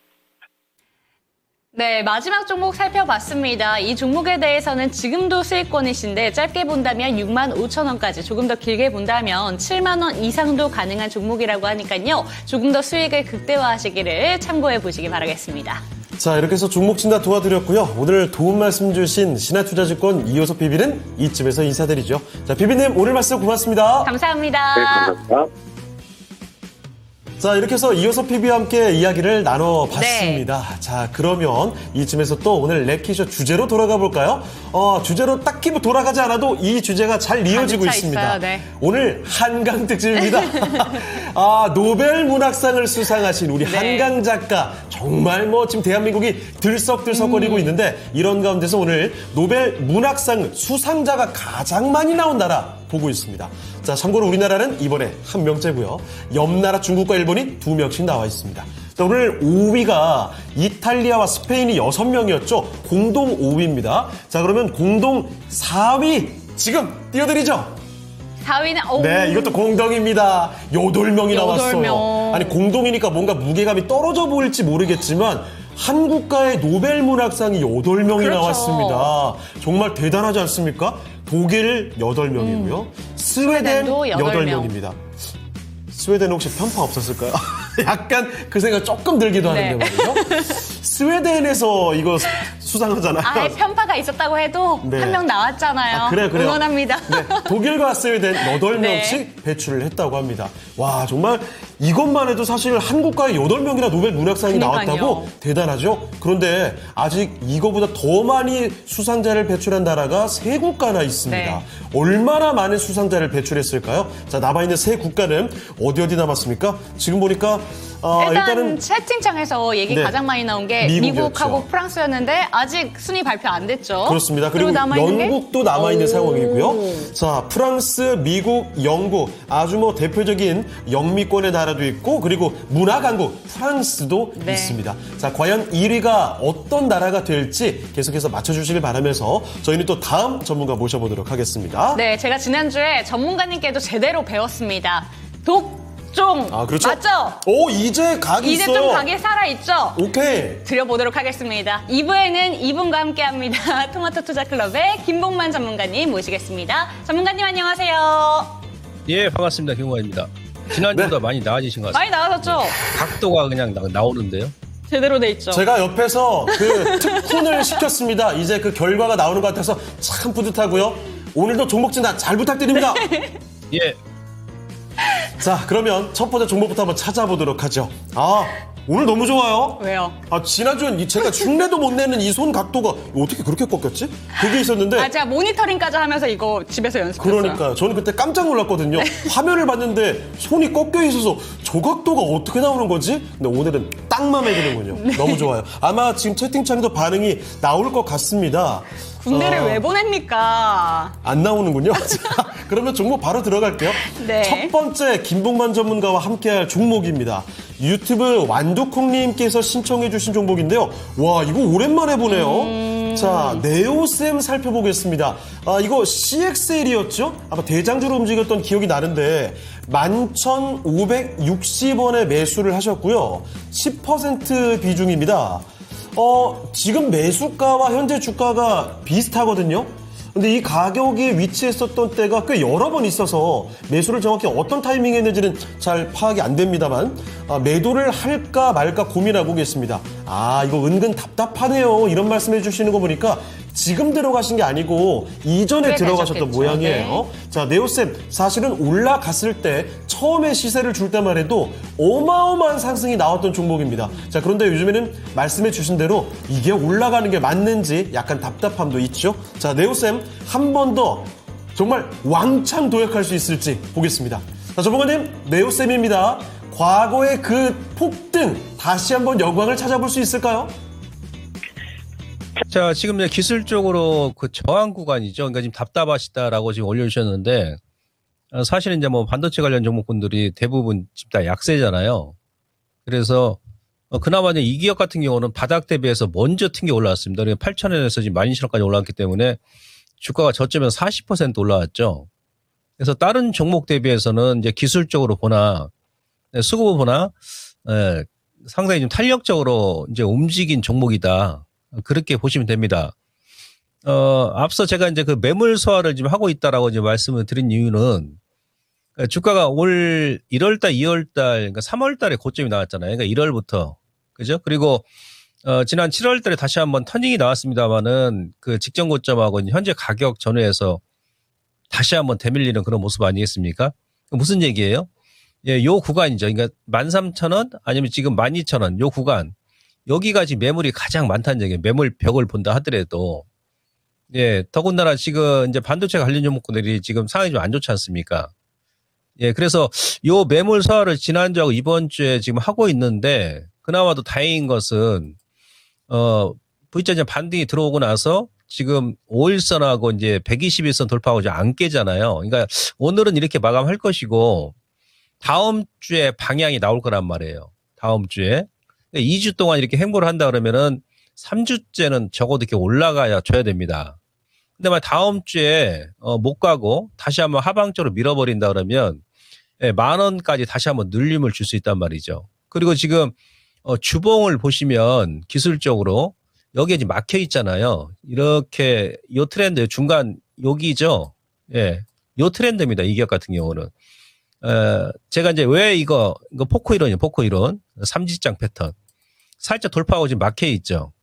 네, 마지막 종목 살펴봤습니다. 이 종목에 대해서는 지금도 수익권이신데 짧게 본다면 65,000원까지, 조금 더 길게 본다면 7만 원 이상도 가능한 종목이라고 하니까요. 조금 더 수익을 극대화하시기를 참고해 보시기 바라겠습니다.
자, 이렇게 해서 종목 진단 도와드렸고요. 오늘 도움 말씀 주신 신한투자증권 이호섭 PB는 이쯤에서 인사드리죠. 자, PB님 오늘 말씀 고맙습니다.
감사합니다.
네, 감사합니다.
자, 이렇게 해서 이호섭 PB와 함께 이야기를 나눠봤습니다.
네.
자, 그러면 이쯤에서 또 오늘 랩키쇼 주제로 돌아가 볼까요? 주제로 딱히 뭐 돌아가지 않아도 이 주제가 잘 이어지고
가득 차
있습니다.
있어요, 네.
오늘 한강 특집입니다. 노벨 문학상을 수상하신 우리
네.
한강 작가. 정말 뭐 지금 대한민국이 들썩들썩거리고 있는데 이런 가운데서 오늘 노벨 문학상 수상자가 가장 많이 나온 나라 보고 있습니다. 자, 참고로 우리나라는 이번에 한 명째고요. 옆 나라 중국과 일본이 2명씩 나와 있습니다. 자, 오늘 5위가 이탈리아와 스페인이 6명이었죠. 공동 5위입니다. 자, 그러면 공동 4위 지금 띄워드리죠.
4위는
네, 이것도 공동입니다. 8명이 나왔어요.
8명.
아니, 공동이니까 뭔가 무게감이 떨어져 보일지 모르겠지만 한국가의 노벨 문학상이 8명이
그렇죠.
나왔습니다. 정말 대단하지 않습니까? 독일 8명이고요. 스웨덴
스웨덴도
8명입니다. 스웨덴 혹시 편파 없었을까요? 약간 그 생각 조금 들기도 하는데
네.
말이죠. 스웨덴에서 이거 수상하잖아요.
아예 편파가 있었다고 해도
네.
한 명 나왔잖아요.
그래요.
응원합니다.
네, 독일과 스웨덴 8명씩
네.
배출을 했다고 합니다. 와, 정말 이것만 해도 사실 한국가에 8명이나 노벨 문학상이
그러니까요.
나왔다고 대단하죠? 그런데 아직 이거보다 더 많이 수상자를 배출한 나라가 3국가나 있습니다.
네.
얼마나 많은 수상자를 배출했을까요? 자, 남아있는 3국가는 어디 남았습니까? 지금 보니까
일단은 채팅창에서 얘기
네.
가장 많이 나온 게
미국이었죠.
미국하고 프랑스였는데 아직 순위 발표 안 됐죠.
그렇습니다. 그리고
남아있는 게?
영국도 남아있는
오.
상황이고요. 자, 프랑스, 미국, 영국 아주 뭐 대표적인 영미권의 나라도 있고 그리고 문화 강국 프랑스도
네.
있습니다. 자, 과연 1위가 어떤 나라가 될지 계속해서 맞춰주시길 바라면서 저희는 또 다음 전문가 모셔보도록 하겠습니다.
네, 제가 지난주에 전문가님께도 제대로 배웠습니다. 독종.
그렇죠.
맞죠?
오, 이제 각이
이제
있어요.
좀 가게 살아있죠?
오케이.
드려보도록 하겠습니다. 2부에는 이분과 함께합니다. 토마토 투자클럽의 김봉만 전문가님 모시겠습니다. 전문가님 안녕하세요.
예, 반갑습니다. 경화입니다. 지난주보다
네.
많이 나아지신 것
많이
같습니다.
나와졌죠?
각도가 그냥 나오는데요.
제대로 돼 있죠?
제가 옆에서 그 특훈을 시켰습니다. 이제 그 결과가 나오는 것 같아서 참 뿌듯하고요. 오늘도 종목 진단 잘 부탁드립니다.
예,
자, 그러면 첫 번째 종목부터 한번 찾아보도록 하죠. 오늘 너무 좋아요.
왜요?
지난주엔 제가 흉내도 못 내는 이 손 각도가 어떻게 그렇게 꺾였지? 그게 있었는데.
제가 모니터링까지 하면서 이거 집에서 연습했어요.
그러니까요. 저는 그때 깜짝 놀랐거든요. 화면을 봤는데 손이 꺾여 있어서 저 각도가 어떻게 나오는 거지? 근데 오늘은 딱 마음에 드는군요. 너무 좋아요. 아마 지금 채팅창에도 반응이 나올 것 같습니다.
군대를 왜 보냅니까?
안 나오는군요. 자, 그러면 종목 바로 들어갈게요.
네.
첫 번째 김봉만 전문가와 함께할 종목입니다. 유튜브 완두콩님께서 신청해 주신 종목인데요. 와, 이거 오랜만에 보네요. 자, 네오셈 살펴보겠습니다. 이거 CXL이었죠? 아마 대장주로 움직였던 기억이 나는데 11,560원에 매수를 하셨고요. 10% 비중입니다. 지금 매수가와 현재 주가가 비슷하거든요. 근데 이 가격이 위치했었던 때가 꽤 여러 번 있어서 매수를 정확히 어떤 타이밍에 했는지는 잘 파악이 안 됩니다만 매도를 할까 말까 고민하고 계십니다. 이거 은근 답답하네요. 이런 말씀해 주시는 거 보니까 지금 들어가신 게 아니고 이전에 들어가셨던
되셨겠죠.
모양이에요. 자, 네오셈 사실은 올라갔을 때 처음에 시세를 줄 때만 해도 어마어마한 상승이 나왔던 종목입니다. 자, 그런데 요즘에는 말씀해 주신 대로 이게 올라가는 게 맞는지 약간 답답함도 있죠. 자, 네오셈 한 번 더 정말 왕창 도약할 수 있을지 보겠습니다. 자, 전문가님, 네오셈입니다. 과거의 그 폭등 다시 한번 영광을 찾아볼 수 있을까요?
자, 지금 이제 기술적으로 그 저항 구간이죠. 그러니까 지금 답답하시다라고 지금 올려주셨는데, 사실은 이제 뭐 반도체 관련 종목군들이 대부분 지금 다 약세잖아요. 그래서 그나마 이제 이 기업 같은 경우는 바닥 대비해서 먼저 튕겨 올라왔습니다. 그러니까 8,000원에서 지금 12,000원까지 올라왔기 때문에 주가가 저점에서 40% 올라왔죠. 그래서 다른 종목 대비해서는 이제 기술적으로 보나 수급을 보나 상당히 좀 탄력적으로 이제 움직인 종목이다. 그렇게 보시면 됩니다. 앞서 제가 이제 그 매물 소화를 지금 하고 있다라고 이제 말씀을 드린 이유는 주가가 올 1월달, 2월달, 그러니까 3월달에 고점이 나왔잖아요. 그러니까 1월부터. 그죠? 그리고 지난 7월달에 다시 한번 터닝이 나왔습니다만은 그 직전 고점하고 현재 가격 전후에서 다시 한번 대밀리는 그런 모습 아니겠습니까? 무슨 얘기예요? 예, 요 구간이죠. 그러니까 13,000원 아니면 지금 12,000원 요 구간. 여기가 지금 매물이 가장 많다는 얘기예요. 매물 벽을 본다 하더라도. 예, 더군다나 지금 이제 반도체 관련 종목들이 지금 상황이 좀 안 좋지 않습니까? 예, 그래서 요 매물 소화를 지난주하고 이번 주에 지금 하고 있는데 그나마도 다행인 것은 V자 이제 반등이 들어오고 나서 지금 5일선하고 이제 121선 돌파하고 이제 안 깨잖아요. 그러니까 오늘은 이렇게 마감할 것이고 다음 주에 방향이 나올 거란 말이에요. 다음 주에. 2주 동안 이렇게 행보를 한다 그러면은 3주째는 적어도 이렇게 올라가야 줘야 됩니다. 근데 만 다음 주에 못 가고 다시 한번 하방적으로 밀어버린다 그러면 10,000원까지 다시 한번 늘림을 줄 수 있단 말이죠. 그리고 지금 주봉을 보시면 기술적으로 여기에 지금 막혀 있잖아요. 이렇게 요 트렌드 중간 여기죠. 예, 요 트렌드입니다. 이 기업 같은 경우는. 제가 이제 왜 이거 포코이론이요. 포코이론. 삼지장 패턴. 살짝 돌파하고 지금 막혀 있죠.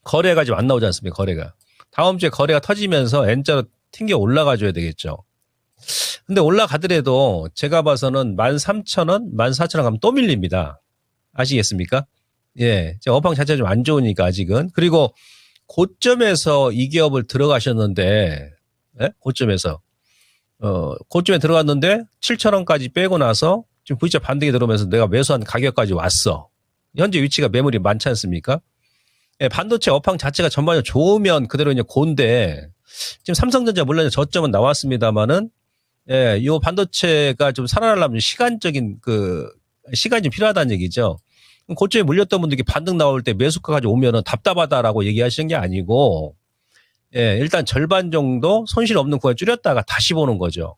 거래가 지금 안 나오지 않습니까? 거래가. 다음 주에 거래가 터지면서 N자로 튕겨 올라가 줘야 되겠죠. 근데 올라가더라도 제가 봐서는 13,000원, 14,000원 가면 또 밀립니다. 아시겠습니까? 예. 업황 자체가 좀 안 좋으니까 아직은. 그리고 고점에서 이 기업을 들어가셨는데, 예? 고점에서. 고점에 들어갔는데 7,000원까지 빼고 나서 지금 V자 반등이 들어오면서 내가 매수한 가격까지 왔어. 현재 위치가 매물이 많지 않습니까? 예, 반도체 업황 자체가 전반적으로 좋으면 그대로 이제 고인데 지금 삼성전자 물론 저점은 나왔습니다만은 예, 요 반도체가 좀 살아나려면 시간적인 시간이 좀 필요하다는 얘기죠. 고점에 물렸던 분들이 반등 나올 때 매수가까지 오면은 답답하다라고 얘기하시는 게 아니고 예, 일단 절반 정도 손실 없는 구간 줄였다가 다시 보는 거죠.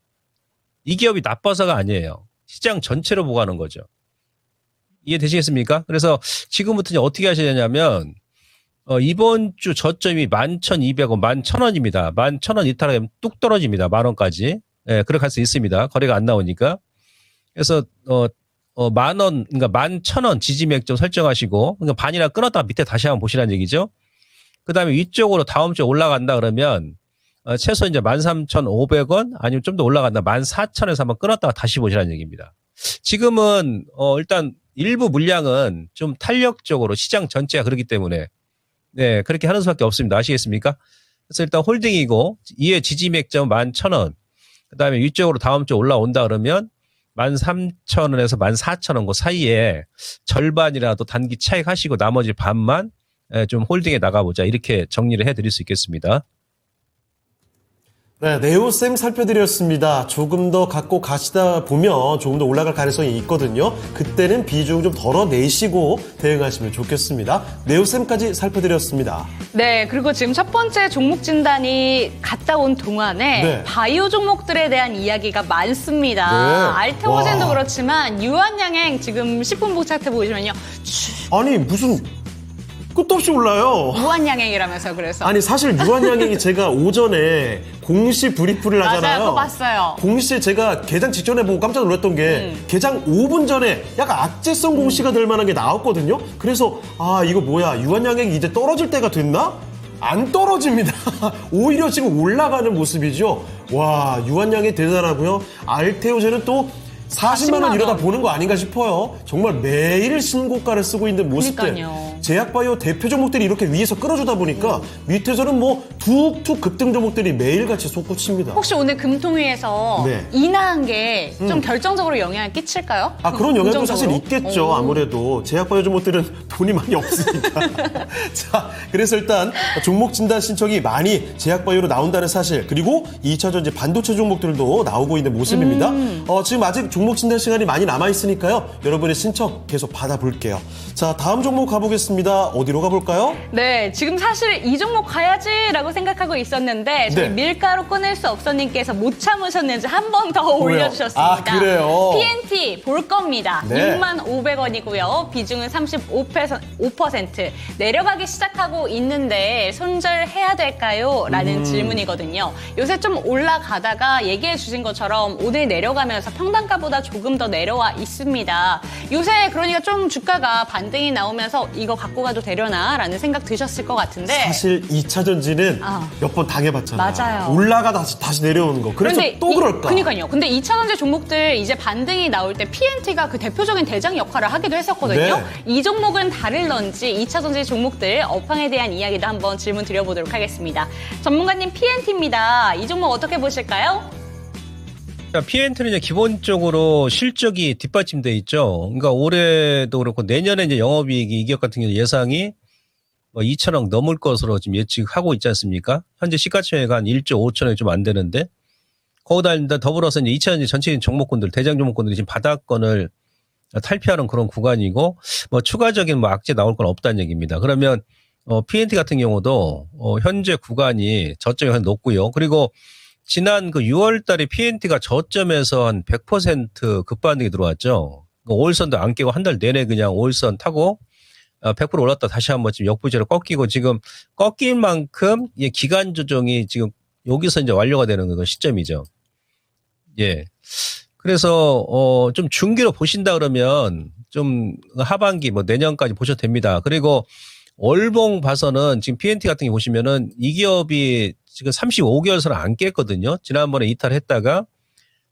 이 기업이 나빠서가 아니에요. 시장 전체로 보고 하는 거죠. 이해되시겠습니까? 그래서 지금부터 이제 어떻게 하셔야 되냐면 이번 주 저점이 11,200원, 11,000원입니다. 11,000원 이탈하면 뚝 떨어집니다. 10,000원까지. 예, 그렇게 할 수 있습니다. 거래가 안 나오니까. 그래서 10,000원, 그러니까 11,000원 지지맥점 설정하시고 그러니까 반이나 끊었다가 밑에 다시 한번 보시라는 얘기죠. 그다음에 위쪽으로 다음 주에 올라간다 그러면 최소 이제 13,500원 아니면 좀 더 올라간다 14,000원에서 한번 끊었다가 다시 보시라는 얘기입니다. 지금은 일단 일부 물량은 좀 탄력적으로 시장 전체가 그렇기 때문에 네, 그렇게 하는 수밖에 없습니다. 아시겠습니까? 그래서 일단 홀딩이고 이에 지지맥점 11,000원 그다음에 위쪽으로 다음 주에 올라온다 그러면 13,000원에서 14,000원 그 사이에 절반이라도 단기 차익하시고 나머지 반만 좀 홀딩에 나가보자 이렇게 정리를 해드릴 수 있겠습니다.
네, 네오쌤 살펴드렸습니다. 조금 더 갖고 가시다 보면 조금 더 올라갈 가능성이 있거든요. 그때는 비중 좀 덜어내시고 대응하시면 좋겠습니다. 네오쌤까지 살펴드렸습니다.
네, 그리고 지금 첫 번째 종목 진단이 갔다 온 동안에
네.
바이오 종목들에 대한 이야기가 많습니다.
네.
알테오젠도
와.
그렇지만 유한양행 지금 10분봉 차트 보시면요.
아니, 무슨 끝도 없이 올라요.
무한양행이라면서 그래서.
아니, 사실 유한양행이 제가 오전에 공시 브리프를 하잖아요.
맞아요. 그거 봤어요.
공시에 제가 개장 직전에 보고 깜짝 놀랐던 게 개장 5분 전에 약간 악재성 공시가 될 만한 게 나왔거든요. 그래서 아, 이거 뭐야, 유한양행이 이제 떨어질 때가 됐나? 안 떨어집니다. 오히려 지금 올라가는 모습이죠. 와, 유한양행 대단하고요. 알테오제는 또 40만 원 이러다 보는 거 아닌가 싶어요. 정말 매일 신고가를 쓰고 있는 모습들.
그러니까요.
제약바이오 대표 종목들이 이렇게 위에서 끌어주다 보니까 밑에서는 뭐 툭툭 급등 종목들이 매일같이 솟구칩니다.
혹시 오늘 금통위에서
네.
인하한 게 좀 결정적으로 영향을 끼칠까요?
아, 그런 영향도
긍정적으로?
사실 있겠죠.
오.
아무래도 제약바이오 종목들은 돈이 많이 없으니까. 자, 그래서 일단 종목 진단 신청이 많이 제약바이오로 나온다는 사실, 그리고 2차전 이제 반도체 종목들도 나오고 있는 모습입니다. 지금 아직 종목 진단 시간이 많이 남아있으니까요. 여러분의 신청 계속 받아볼게요. 자, 다음 종목 가보겠습니다. 어디로 가볼까요?
네, 지금 사실 이 종목 가야지라고 생각하고 있었는데 저희
네.
밀가루 끊을 수 없어님께서 못 참으셨는지 한 번 더 올려주셨습니다.
아, 그래요?
PNT 볼 겁니다.
네.
6,500원이고요. 비중은 35% 내려가기 시작하고 있는데 손절해야 될까요? 라는 질문이거든요. 요새 좀 올라가다가 얘기해 주신 것처럼 오늘 내려가면서 평단가보다 조금 더 내려와 있습니다. 요새 그러니까 좀 주가가 반등이 나오면서 이거 갖고 가도 되려나? 라는 생각 드셨을 것 같은데
사실 2차 전지는
아.
몇 번 당해봤잖아요.
맞아요.
올라가 다시 내려오는 거. 그래서 또 그럴까?
그러니까요. 근데 2차 전지 종목들 이제 반등이 나올 때 PNT가 그 대표적인 대장 역할을 하기도 했었거든요.
네.
이 종목은 다를런지 2차 전지 종목들 업황에 대한 이야기도 한번 질문 드려보도록 하겠습니다. 전문가님 PNT입니다. 이 종목 어떻게 보실까요?
자, PNT는 이제 기본적으로 실적이 뒷받침돼 있죠. 그러니까 올해도 그렇고 내년에 이제 영업이익이 이 기업 같은 경우 예상이 2천억 넘을 것으로 지금 예측하고 있지 않습니까? 현재 시가총액 한 1조 5천억이 좀 안 되는데 거기다 일단 더불어서 이제 2차전지 전체적인 종목군들, 대장 종목군들이 지금 바닥권을 탈피하는 그런 구간이고 뭐 추가적인 뭐 악재 나올 건 없다는 얘기입니다. 그러면 PNT 같은 경우도 현재 구간이 저점이 한 높고요. 그리고 지난 그 6월 달에 PNT가 저점에서 한 100% 급반등이 들어왔죠. 5일선도 안 깨고 한 달 내내 그냥 5일선 타고 100% 올랐다 다시 한번 지금 역부지로 꺾이고 지금 꺾인 만큼 기간 조정이 지금 여기서 이제 완료가 되는 그런 시점이죠. 예. 그래서 좀 중기로 보신다 그러면 좀 하반기 뭐 내년까지 보셔도 됩니다. 그리고 월봉 봐서는 지금 PNT 같은 게 보시면은 이 기업이 지금 35개월선을 안 깼거든요. 지난번에 이탈했다가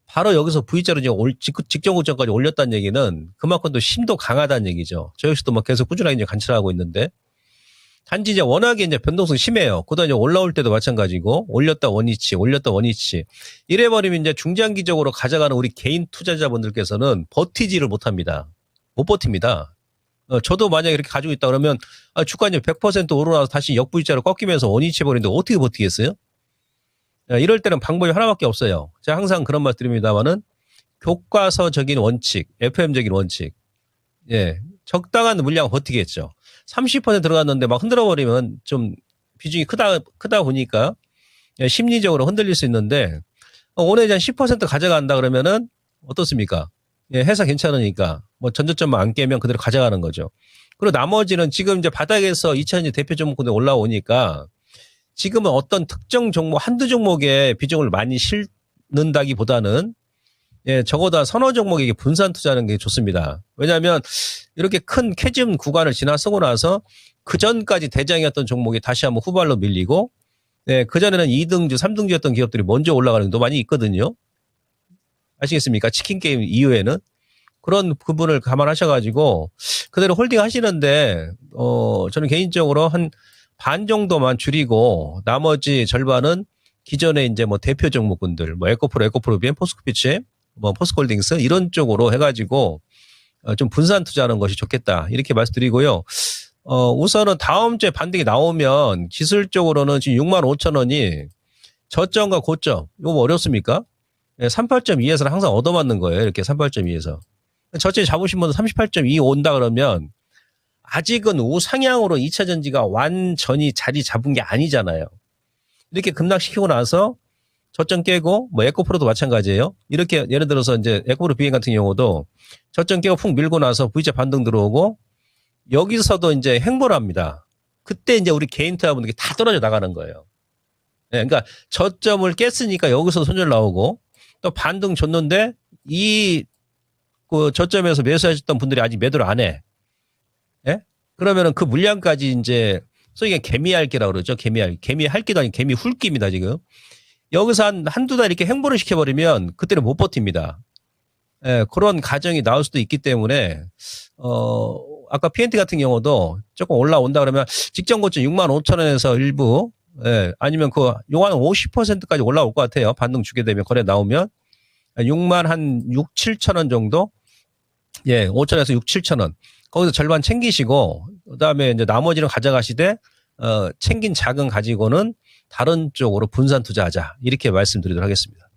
바로 여기서 V자로 직전 고점까지 올렸다는 얘기는 그만큼 또 힘도 강하다는 얘기죠. 저 역시도 뭐 계속 꾸준하게 이제 관찰하고 있는데 단지 이제 워낙에 이제 변동성이 심해요. 그다음에 이제 올라올 때도 마찬가지고 올렸다 원위치, 올렸다 원위치. 이래버리면 이제 중장기적으로 가져가는 우리 개인 투자자분들께서는 버티지를 못합니다. 못 버팁니다. 저도 만약에 이렇게 가지고 있다 그러면 주가 이제 100% 오르나서 다시 역V자로 꺾이면서 원위치 버리는데 어떻게 버티겠어요? 이럴 때는 방법이 하나밖에 없어요. 제가 항상 그런 말 드립니다만은 교과서적인 원칙, FM적인 원칙. 예. 적당한 물량 버티겠죠. 30% 들어갔는데 막 흔들어 버리면 좀 비중이 크다 보니까 심리적으로 흔들릴 수 있는데 오늘 이제 10% 가져간다 그러면은 어떻습니까? 예, 회사 괜찮으니까 뭐 전저점만 안 깨면 그대로 가져가는 거죠. 그리고 나머지는 지금 이제 바닥에서 2차전지 대표 종목군에 올라오니까 지금은 어떤 특정 종목, 한두 종목에 비중을 많이 실는다기보다는 예, 적어도 서너 종목에게 분산 투자하는 게 좋습니다. 왜냐하면 이렇게 큰 캐즘 구간을 지나서고 나서 그 전까지 대장이었던 종목이 다시 한번 후발로 밀리고 예, 그전에는 2등주, 3등주였던 기업들이 먼저 올라가는 경우도 많이 있거든요. 아시겠습니까? 치킨게임 이후에는. 그런 부분을 감안하셔가지고 그대로 홀딩 하시는데 저는 개인적으로 한 반 정도만 줄이고 나머지 절반은 기존에 이제 뭐 대표 종목군들 뭐 에코프로비엔, 포스코피치, 뭐 포스코홀딩스 이런 쪽으로 해가지고 좀 분산 투자하는 것이 좋겠다 이렇게 말씀드리고요. 우선은 다음 주에 반등이 나오면 기술적으로는 지금 65,000원이 저점과 고점, 이거 뭐 어렵습니까? 38.2에서는 항상 얻어맞는 거예요. 이렇게 38.2에서. 저점이 잡으신 분은 38.2 온다 그러면 아직은 우상향으로 2차 전지가 완전히 자리 잡은 게 아니잖아요. 이렇게 급락시키고 나서 저점 깨고, 뭐 에코프로도 마찬가지예요. 이렇게 예를 들어서 이제 에코프로 비행 같은 경우도 저점 깨고 푹 밀고 나서 V자 반등 들어오고 여기서도 이제 횡보를 합니다. 그때 이제 우리 개인 투자분들이 다 떨어져 나가는 거예요. 네, 그러니까 저점을 깼으니까 여기서 손절 나오고 또 반등 줬는데 그 저점에서 매수하셨던 분들이 아직 매도를 안 해. 예? 그러면은 그 물량까지 이제 소위 개미핥기라고 그러죠. 개미핥기도 아니고 개미 훑기입니다, 지금. 여기서 한두 달 이렇게 횡보를 시켜버리면 그때는 못 버팁니다. 예, 그런 가정이 나올 수도 있기 때문에, 아까 PNT 같은 경우도 조금 올라온다 그러면 직전 고점 65,000원에서 일부, 예, 아니면 요한 50%까지 올라올 것 같아요. 반등 주게 되면 거래 나오면. 6만 한 6, 7천원 정도? 예, 5천에서 6, 7천원. 거기서 절반 챙기시고, 그 다음에 이제 나머지는 가져가시되, 챙긴 자금 가지고는 다른 쪽으로 분산 투자하자. 이렇게 말씀드리도록 하겠습니다.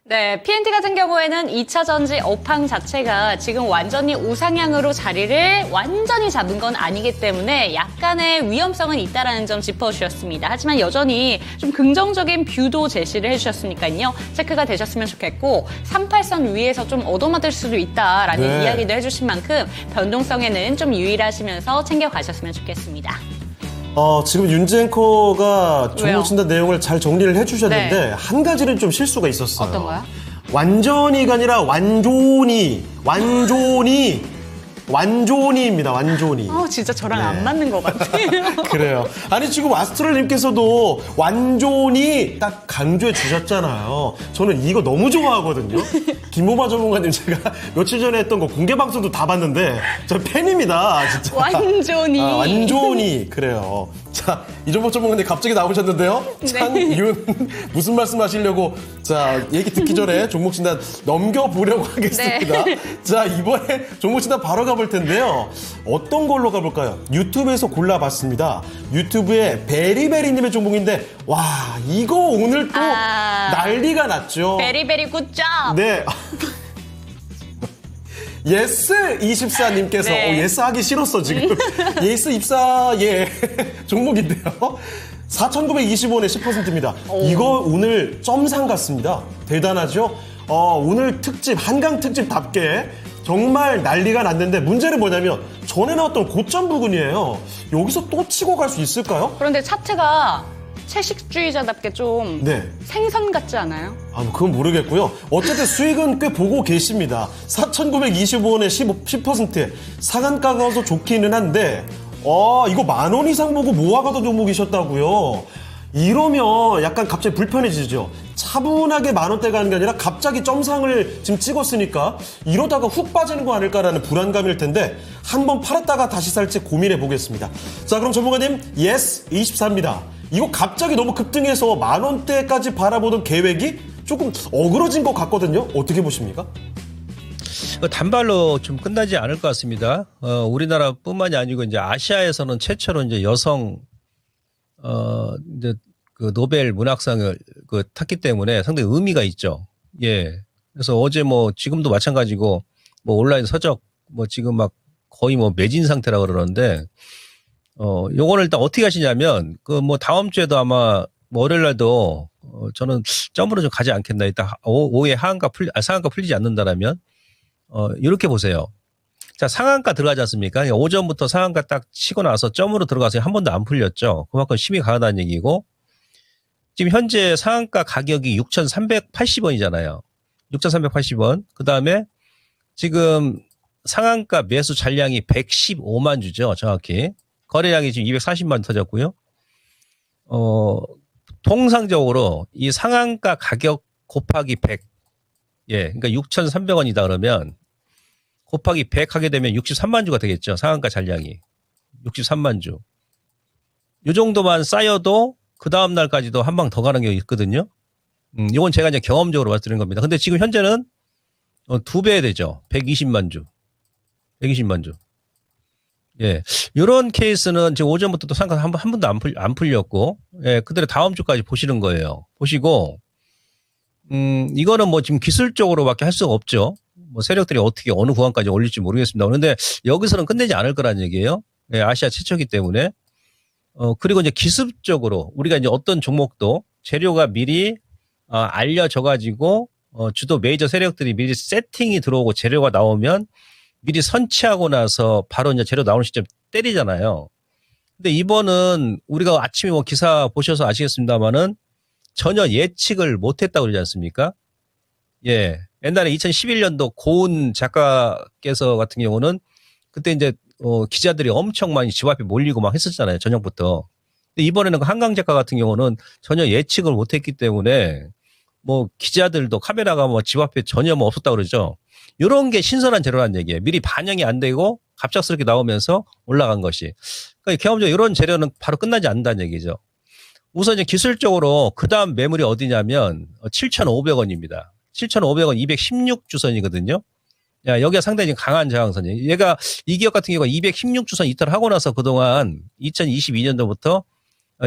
네, PNT 같은 경우에는 2차 전지 업황 자체가 지금 완전히 우상향으로 자리를 완전히 잡은 건 아니기 때문에 약간의 위험성은 있다라는 점 짚어주셨습니다. 하지만 여전히 좀 긍정적인 뷰도 제시를 해주셨으니까요. 체크가 되셨으면 좋겠고 38선 위에서 좀 얻어맞을 수도 있다라는
네.
이야기도 해주신 만큼 변동성에는 좀 유의하시면서 챙겨가셨으면 좋겠습니다.
지금 윤지 앵커가
왜요?
종목 진단 내용을 잘 정리를 해주셨는데
네.
한 가지는 좀 실수가 있었어요.
어떤 거요?
완전히가 아니라 완전히입니다. 완전히.
진짜 저랑
네.
안 맞는 것 같아요.
그래요. 아니 지금 아스트랄님께서도 완전히 딱 강조해 주셨잖아요. 저는 이거 너무 좋아하거든요. 김모마 전문가님 제가 며칠 전에 했던 거 공개 방송도 다 봤는데 저 팬입니다. 진짜.
완전히.
완전히 그래요. 자, 이종복 전문가님 갑자기 나오셨는데요.
네.
장윤 무슨 말씀하시려고 자 얘기 듣기 전에 종목 진단 넘겨보려고 하겠습니다.
네.
자 이번에 종목 진단 바로 가볼 텐데요. 어떤 걸로 가볼까요? 유튜브에서 골라봤습니다. 유튜브에 베리베리님의 종목인데 와 이거 오늘 또 난리가 났죠.
베리베리 굿잡.
네. 예스24님께서
네.
예스 하기 싫었어 지금. 예스24 예 종목인데요. 4,920원에 10%입니다. 이거 오늘 점상 같습니다. 대단하죠? 오늘 특집 한강 특집답게 정말 난리가 났는데 문제는 뭐냐면 전에 나왔던 고점 부근이에요. 여기서 또 치고 갈 수 있을까요?
그런데 차트가 채식주의자답게 좀
네.
생선 같지 않아요?
그건 모르겠고요. 어쨌든 수익은 꽤 보고 계십니다. 4,925원에 10%에 상한가가 더 좋기는 한데, 이거 10,000원 이상 보고 모아가던 종목이셨다고요. 이러면 약간 갑자기 불편해지죠. 차분하게 10,000원대 가는 게 아니라 갑자기 점상을 지금 찍었으니까 이러다가 훅 빠지는 거 아닐까라는 불안감일 텐데 한번 팔았다가 다시 살지 고민해 보겠습니다. 자, 그럼 전문가님, 예스24입니다. 이거 갑자기 너무 급등해서 10,000원대까지 바라보던 계획이 조금 어그러진 것 같거든요. 어떻게 보십니까?
단발로 좀 끝나지 않을 것 같습니다. 우리나라뿐만이 아니고 이제 아시아에서는 최초로 이제 여성 이제 그 노벨 문학상을 탔기 때문에 상당히 의미가 있죠. 예. 그래서 어제 뭐 지금도 마찬가지고 뭐 온라인 서적 뭐 지금 막 거의 뭐 매진 상태라고 그러는데 요거를 일단 어떻게 하시냐면 뭐 다음 주에도 아마 뭐 월요일 날도 저는 점으로 좀 가지 않겠나. 일단 오후에 상한가 풀리지 않는다라면 이렇게 보세요. 자, 상한가 들어가지 않습니까? 그러니까 오전부터 상한가 딱 치고 나서 점으로 들어가서 한 번도 안 풀렸죠. 그만큼 힘이 강하다는 얘기고 지금 현재 상한가 가격이 6,380원이잖아요. 6,380원. 그 다음에 지금 상한가 매수 잔량이 115만 주죠. 정확히. 거래량이 지금 240만 터졌고요. 통상적으로 이 상한가 가격 곱하기 100. 예. 그러니까 6,300원이다 그러면 곱하기 100 하게 되면 63만 주가 되겠죠. 상한가 잔량이. 63만 주. 이 정도만 쌓여도 그 다음 날까지도 한 방 더 가는 경우 있거든요. 이건 제가 이제 경험적으로 말씀드린 겁니다. 근데 지금 현재는 2배 되죠. 120만 주. 120만 주. 예. 이런 케이스는 지금 오전부터 또 상가 한 번도 안 풀렸고, 예, 그대로 다음 주까지 보시는 거예요. 보시고, 이거는 뭐 지금 기술적으로밖에 할 수가 없죠. 뭐 세력들이 어떻게 어느 구간까지 올릴지 모르겠습니다. 그런데 여기서는 끝내지 않을 거란 얘기예요. 예, 아시아 최초기 때문에. 그리고 이제 기술적으로 우리가 이제 어떤 종목도 재료가 미리 알려져가지고, 주도 메이저 세력들이 미리 세팅이 들어오고 재료가 나오면 미리 선취하고 나서 바로 이제 재료 나오는 시점 때리잖아요. 근데 이번은 우리가 아침에 뭐 기사 보셔서 아시겠습니다만은 전혀 예측을 못했다고 그러지 않습니까? 예. 옛날에 2011년도 고은 작가께서 같은 경우는 그때 이제 기자들이 엄청 많이 집 앞에 몰리고 막 했었잖아요. 저녁부터. 근데 이번에는 그 한강 작가 같은 경우는 전혀 예측을 못했기 때문에 뭐 기자들도 카메라가 뭐 집 앞에 전혀 뭐 없었다고 그러죠. 이런 게 신선한 재료란 얘기예요. 미리 반영이 안 되고 갑작스럽게 나오면서 올라간 것이. 그러니까 경험적으로 이런 재료는 바로 끝나지 않는다는 얘기죠. 우선 이제 기술적으로 그 다음 매물이 어디냐면 7,500원입니다. 7,500원 216주선이거든요. 야, 여기가 상당히 강한 저항선이에요. 얘가 이 기업 같은 경우가 216주선 이탈하고 나서 그동안 2022년도부터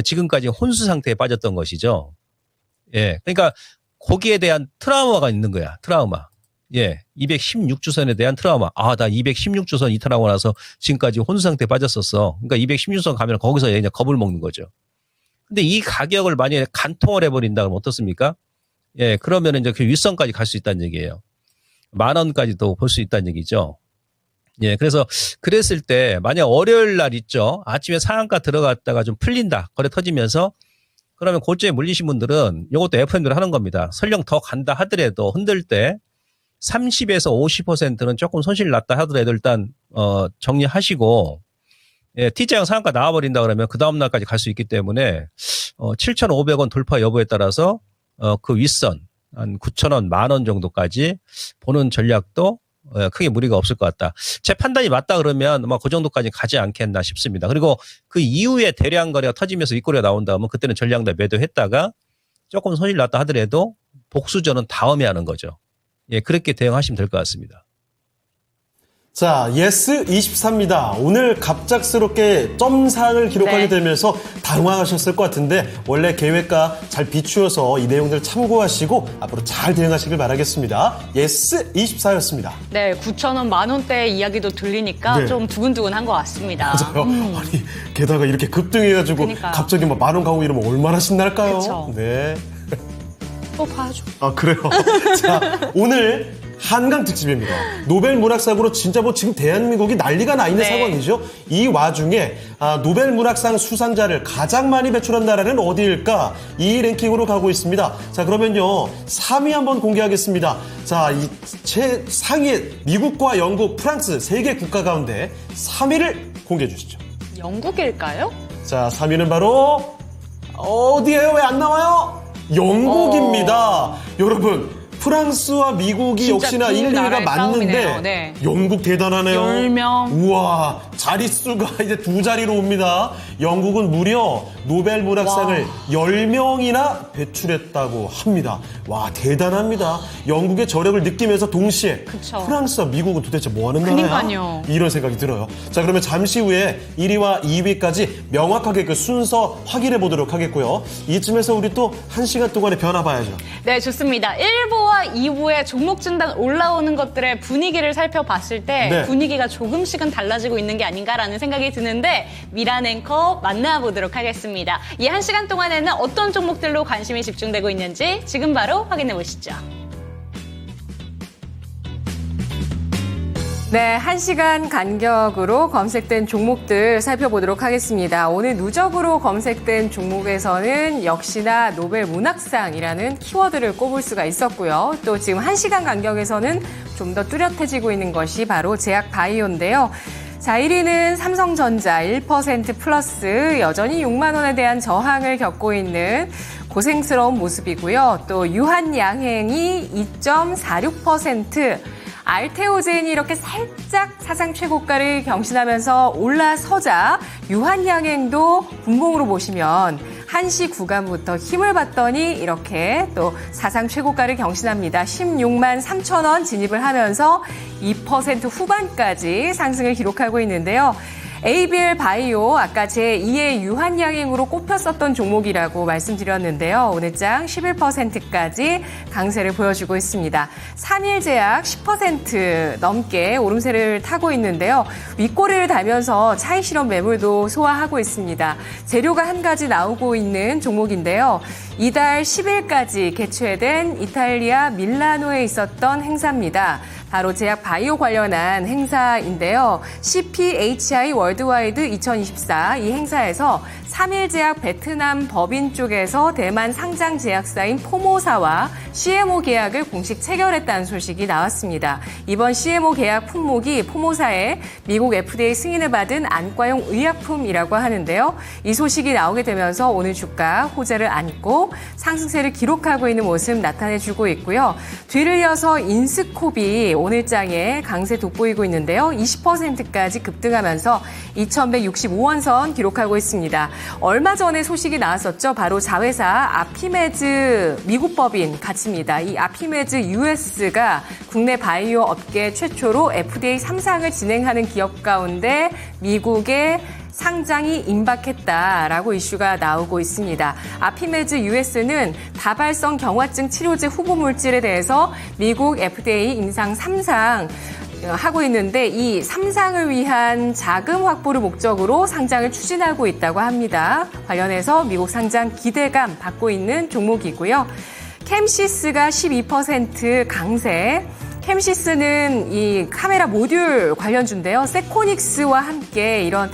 지금까지 혼수 상태에 빠졌던 것이죠. 예. 그러니까 거기에 대한 트라우마가 있는 거야. 트라우마. 예. 216주선에 대한 트라우마. 아, 나 216주선 이탈하고 나서 지금까지 혼수 상태에 빠졌었어. 그러니까 216주선 가면 거기서 그냥 겁을 먹는 거죠. 근데 이 가격을 만약에 간통을 해버린다 그러면 어떻습니까? 예. 그러면 이제 그 윗선까지 갈 수 있다는 얘기예요. 10,000원까지도 볼 수 있다는 얘기죠. 예. 그래서 그랬을 때 만약 월요일 날 있죠. 아침에 상한가 들어갔다가 좀 풀린다. 거래 터지면서 그러면 고점에 물리신 분들은 이것도 FM대로 하는 겁니다. 설령 더 간다 하더라도 흔들 때 30에서 50%는 조금 손실 났다 하더라도 일단 정리하시고 예, T자형 상한가 나와버린다 그러면 그 다음날까지 갈 수 있기 때문에 7,500원 돌파 여부에 따라서 그 윗선 한 9,000원, 10,000원 정도까지 보는 전략도 크게 무리가 없을 것 같다. 제 판단이 맞다 그러면 뭐 그 정도까지 가지 않겠나 싶습니다. 그리고 그 이후에 대량 거래가 터지면서 윗거래가 나온다 하면 그때는 전량다 매도했다가 조금 손실 났다 하더라도 복수전은 다음에 하는 거죠. 예, 그렇게 대응하시면 될 것 같습니다.
자, 예스24입니다. 오늘 갑작스럽게 점상을 기록하게 되면서 당황하셨을 것 같은데 원래 계획과 잘 비추어서 이 내용들 참고하시고 앞으로 잘 대응하시길 바라겠습니다. 예스24였습니다.
네, 9,000원, 10,000원대 이야기도 들리니까
네.
좀 두근두근한 것 같습니다.
맞아요. 아니, 게다가 이렇게 급등해가지고
그러니까요.
갑자기 막 10,000원 가고 이러면 얼마나 신날까요?
그쵸.
네.
또 봐야죠.
아, 그래요? 자, 오늘 한강 특집입니다. 노벨 문학상으로 진짜 뭐 지금 대한민국이 난리가 나 있는
네.
상황이죠. 이 와중에 노벨 문학상 수상자를 가장 많이 배출한 나라는 어디일까? 이 랭킹으로 가고 있습니다. 자, 그러면요 3위 한번 공개하겠습니다. 자, 이 최상위에 미국과 영국, 프랑스 세 개 국가 가운데 3위를 공개해 주시죠.
영국일까요?
자, 3위는 바로 어디예요? 왜 안 나와요? 영국입니다. 여러분, 프랑스와 미국이
진짜
역시나
두
1, 2위가
나라의
맞는데
싸움이네요. 네.
영국 대단하네요.
10명.
우와, 자릿수가 이제 2자리로 옵니다. 영국은 무려 노벨 문학상을 10명이나 배출했다고 합니다. 와, 대단합니다. 영국의 저력을 느끼면서 동시에
그쵸.
프랑스와 미국은 도대체 뭐 하는 나라야?
그러니까요.
이런 생각이 들어요. 자, 그러면 잠시 후에 1위와 2위까지 명확하게 그 순서 확인해 보도록 하겠고요. 이쯤에서 우리 또 1시간 동안의 변화 봐야죠.
네, 좋습니다. 1부와 2부의 종목 진단 올라오는 것들의 분위기를 살펴봤을 때
네.
분위기가 조금씩은 달라지고 있는 게 아닌가라는 생각이 드는데 미란 앵커 만나보도록 하겠습니다. 이 1시간 동안에는 어떤 종목들로 관심이 집중되고 있는지 지금 바로 확인해 보시죠.
네, 1시간 간격으로 검색된 종목들 살펴보도록 하겠습니다. 오늘 누적으로 검색된 종목에서는 역시나 노벨 문학상이라는 키워드를 꼽을 수가 있었고요. 또 지금 1시간 간격에서는 좀 더 뚜렷해지고 있는 것이 바로 제약바이오인데요. 자, 1위는 삼성전자 1% 플러스 여전히 6만 원에 대한 저항을 겪고 있는 고생스러운 모습이고요. 또 유한양행이 2.46%, 알테오젠이 이렇게 살짝 사상 최고가를 경신하면서 올라서자 유한양행도 분봉으로 보시면 1시 구간부터 힘을 받더니 이렇게 또 사상 최고가를 경신합니다. 16만 3천 원 진입을 하면서 2% 후반까지 상승을 기록하고 있는데요. ABL 바이오 아까 제2의 유한양행으로 꼽혔었던 종목이라고 말씀드렸는데요. 오늘장 11%까지 강세를 보여주고 있습니다. 3일 제약 10% 넘게 오름세를 타고 있는데요. 윗꼬리를 달면서 차익 실현 매물도 소화하고 있습니다. 재료가 한 가지 나오고 있는 종목인데요. 이달 10일까지 개최된 이탈리아 밀라노에 있었던 행사입니다. 바로 제약 바이오 관련한 행사인데요. CPHI 월드와이드 2024 이 행사에서 3일 제약 베트남 법인 쪽에서 대만 상장 제약사인 포모사와 CMO 계약을 공식 체결했다는 소식이 나왔습니다. 이번 CMO 계약 품목이 포모사의 미국 FDA 승인을 받은 안과용 의약품이라고 하는데요. 이 소식이 나오게 되면서 오늘 주가 호재를 안고 상승세를 기록하고 있는 모습 나타내주고 있고요. 뒤를 이어서 인스코비 오늘장에 강세 돋보이고 있는데요. 20%까지 급등하면서 2165원선 기록하고 있습니다. 얼마 전에 소식이 나왔었죠. 바로 자회사 아피메즈 미국 법인 가치입니다. 이 아피메즈 US가 국내 바이오 업계 최초로 FDA 3상을 진행하는 기업 가운데 미국의 상장이 임박했다라고 이슈가 나오고 있습니다. 아피메즈 US는 다발성 경화증 치료제 후보 물질에 대해서 미국 FDA 임상 3상 하고 있는데 이 3상을 위한 자금 확보를 목적으로 상장을 추진하고 있다고 합니다. 관련해서 미국 상장 기대감 받고 있는 종목이고요. 캠시스가 12% 강세. 캠시스는 이 카메라 모듈 관련주인데요. 세코닉스와 함께 이런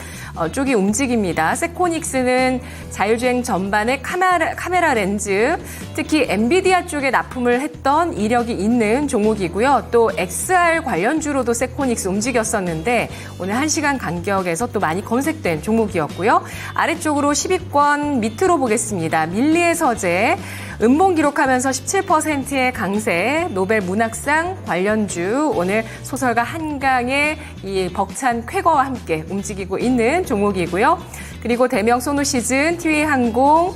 쪽이 움직입니다. 세코닉스는 자율주행 전반의 카메라 렌즈, 특히 엔비디아 쪽에 납품을 했던 이력이 있는 종목이고요. 또 XR 관련주로도 세코닉스 움직였었는데 오늘 1시간 간격에서 또 많이 검색된 종목이었고요. 아래쪽으로 10위권 밑으로 보겠습니다. 밀리의 서재, 음봉 기록하면서 17%의 강세, 노벨 문학상 관련주, 오늘 소설가 한강의 이 벅찬 쾌거와 함께 움직이고 있는 종목이고요. 그리고 대명 소노시즌, 티웨이항공,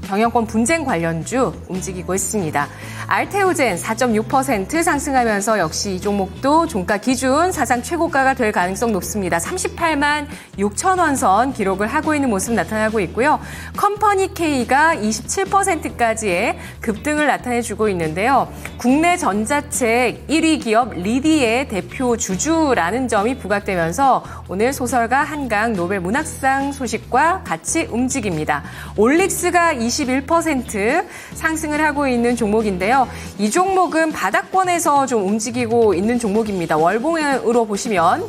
경영권 분쟁 관련주 움직이고 있습니다. 알테오젠 4.6% 상승하면서 역시 이 종목도 종가 기준 사상 최고가가 될 가능성 높습니다. 38만 6천 원 선 기록을 하고 있는 모습 나타나고 있고요. 컴퍼니 K가 27%까지의 급등을 나타내주고 있는데요. 국내 전자책 1위 기업 리디의 대표 주주라는 점이 부각되면서 오늘 소설가 한강 노벨 문학상 소식과 같이 움직입니다. 올릭스가 21% 상승을 하고 있는 종목인데요. 이 종목은 바닥권에서 좀 움직이고 있는 종목입니다. 월봉으로 보시면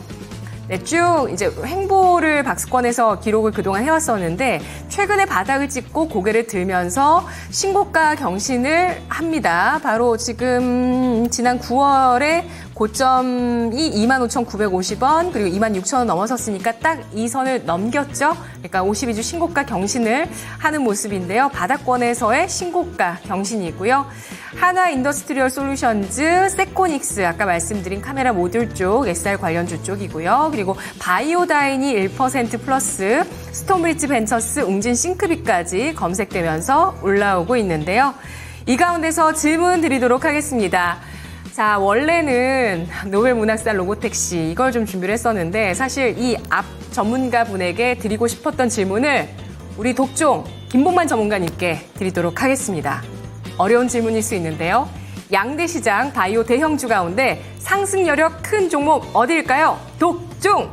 쭉 이제 횡보를 박스권에서 기록을 그동안 해왔었는데 최근에 바닥을 찍고 고개를 들면서 신고가 경신을 합니다. 바로 지금 지난 9월에 고점이 25,950원 그리고 26,000원 넘어섰으니까 딱 이 선을 넘겼죠. 그러니까 52주 신고가 경신을 하는 모습인데요. 바닥권에서의 신고가 경신이고요. 하나 인더스트리얼 솔루션즈, 세코닉스 아까 말씀드린 카메라 모듈 쪽 SR 관련주 쪽이고요. 그리고 바이오다인이 1% 플러스, 스톤브리지 벤처스, 웅진 싱크비까지 검색되면서 올라오고 있는데요. 이 가운데서 질문 드리도록 하겠습니다. 자, 원래는 노벨 문학상 로보택시 이걸 좀 준비를 했었는데 사실 이 앞 전문가 분에게 드리고 싶었던 질문을 우리 독종 김봉만 전문가님께 드리도록 하겠습니다. 어려운 질문일 수 있는데요. 양대 시장 바이오 대형주 가운데 상승 여력 큰 종목 어디일까요? 독종!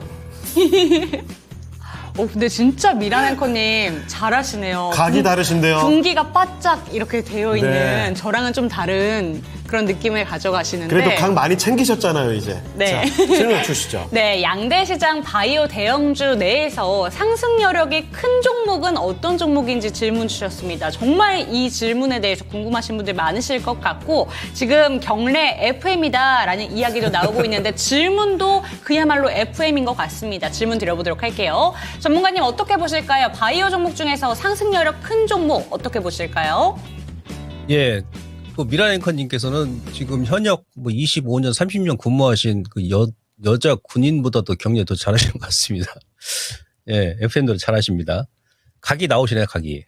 근데 진짜 미란 앵커님 잘하시네요.
각이 다르신데요.
분기가 바짝 이렇게 되어 있는
네.
저랑은 좀 다른 그런 느낌을 가져가시는데.
그래도 각 많이 챙기셨잖아요, 이제.
네.
자, 질문 주시죠.
네, 양대시장 바이오 대형주 내에서 상승 여력이 큰 종목은 어떤 종목인지 질문 주셨습니다. 정말 이 질문에 대해서 궁금하신 분들 많으실 것 같고 지금 경례 FM이다라는 이야기도 나오고 있는데 질문도 그야말로 FM인 것 같습니다. 질문 드려보도록 할게요. 전문가님 어떻게 보실까요? 바이오 종목 중에서 상승 여력 큰 종목 어떻게 보실까요?
예. 그 미라 앵커님께서는 지금 현역 25년, 30년 근무하신 그 여자 군인보다도 경례 더 잘하시는 것 같습니다. 예, FM도 잘하십니다. 각이 나오시네요, 각이.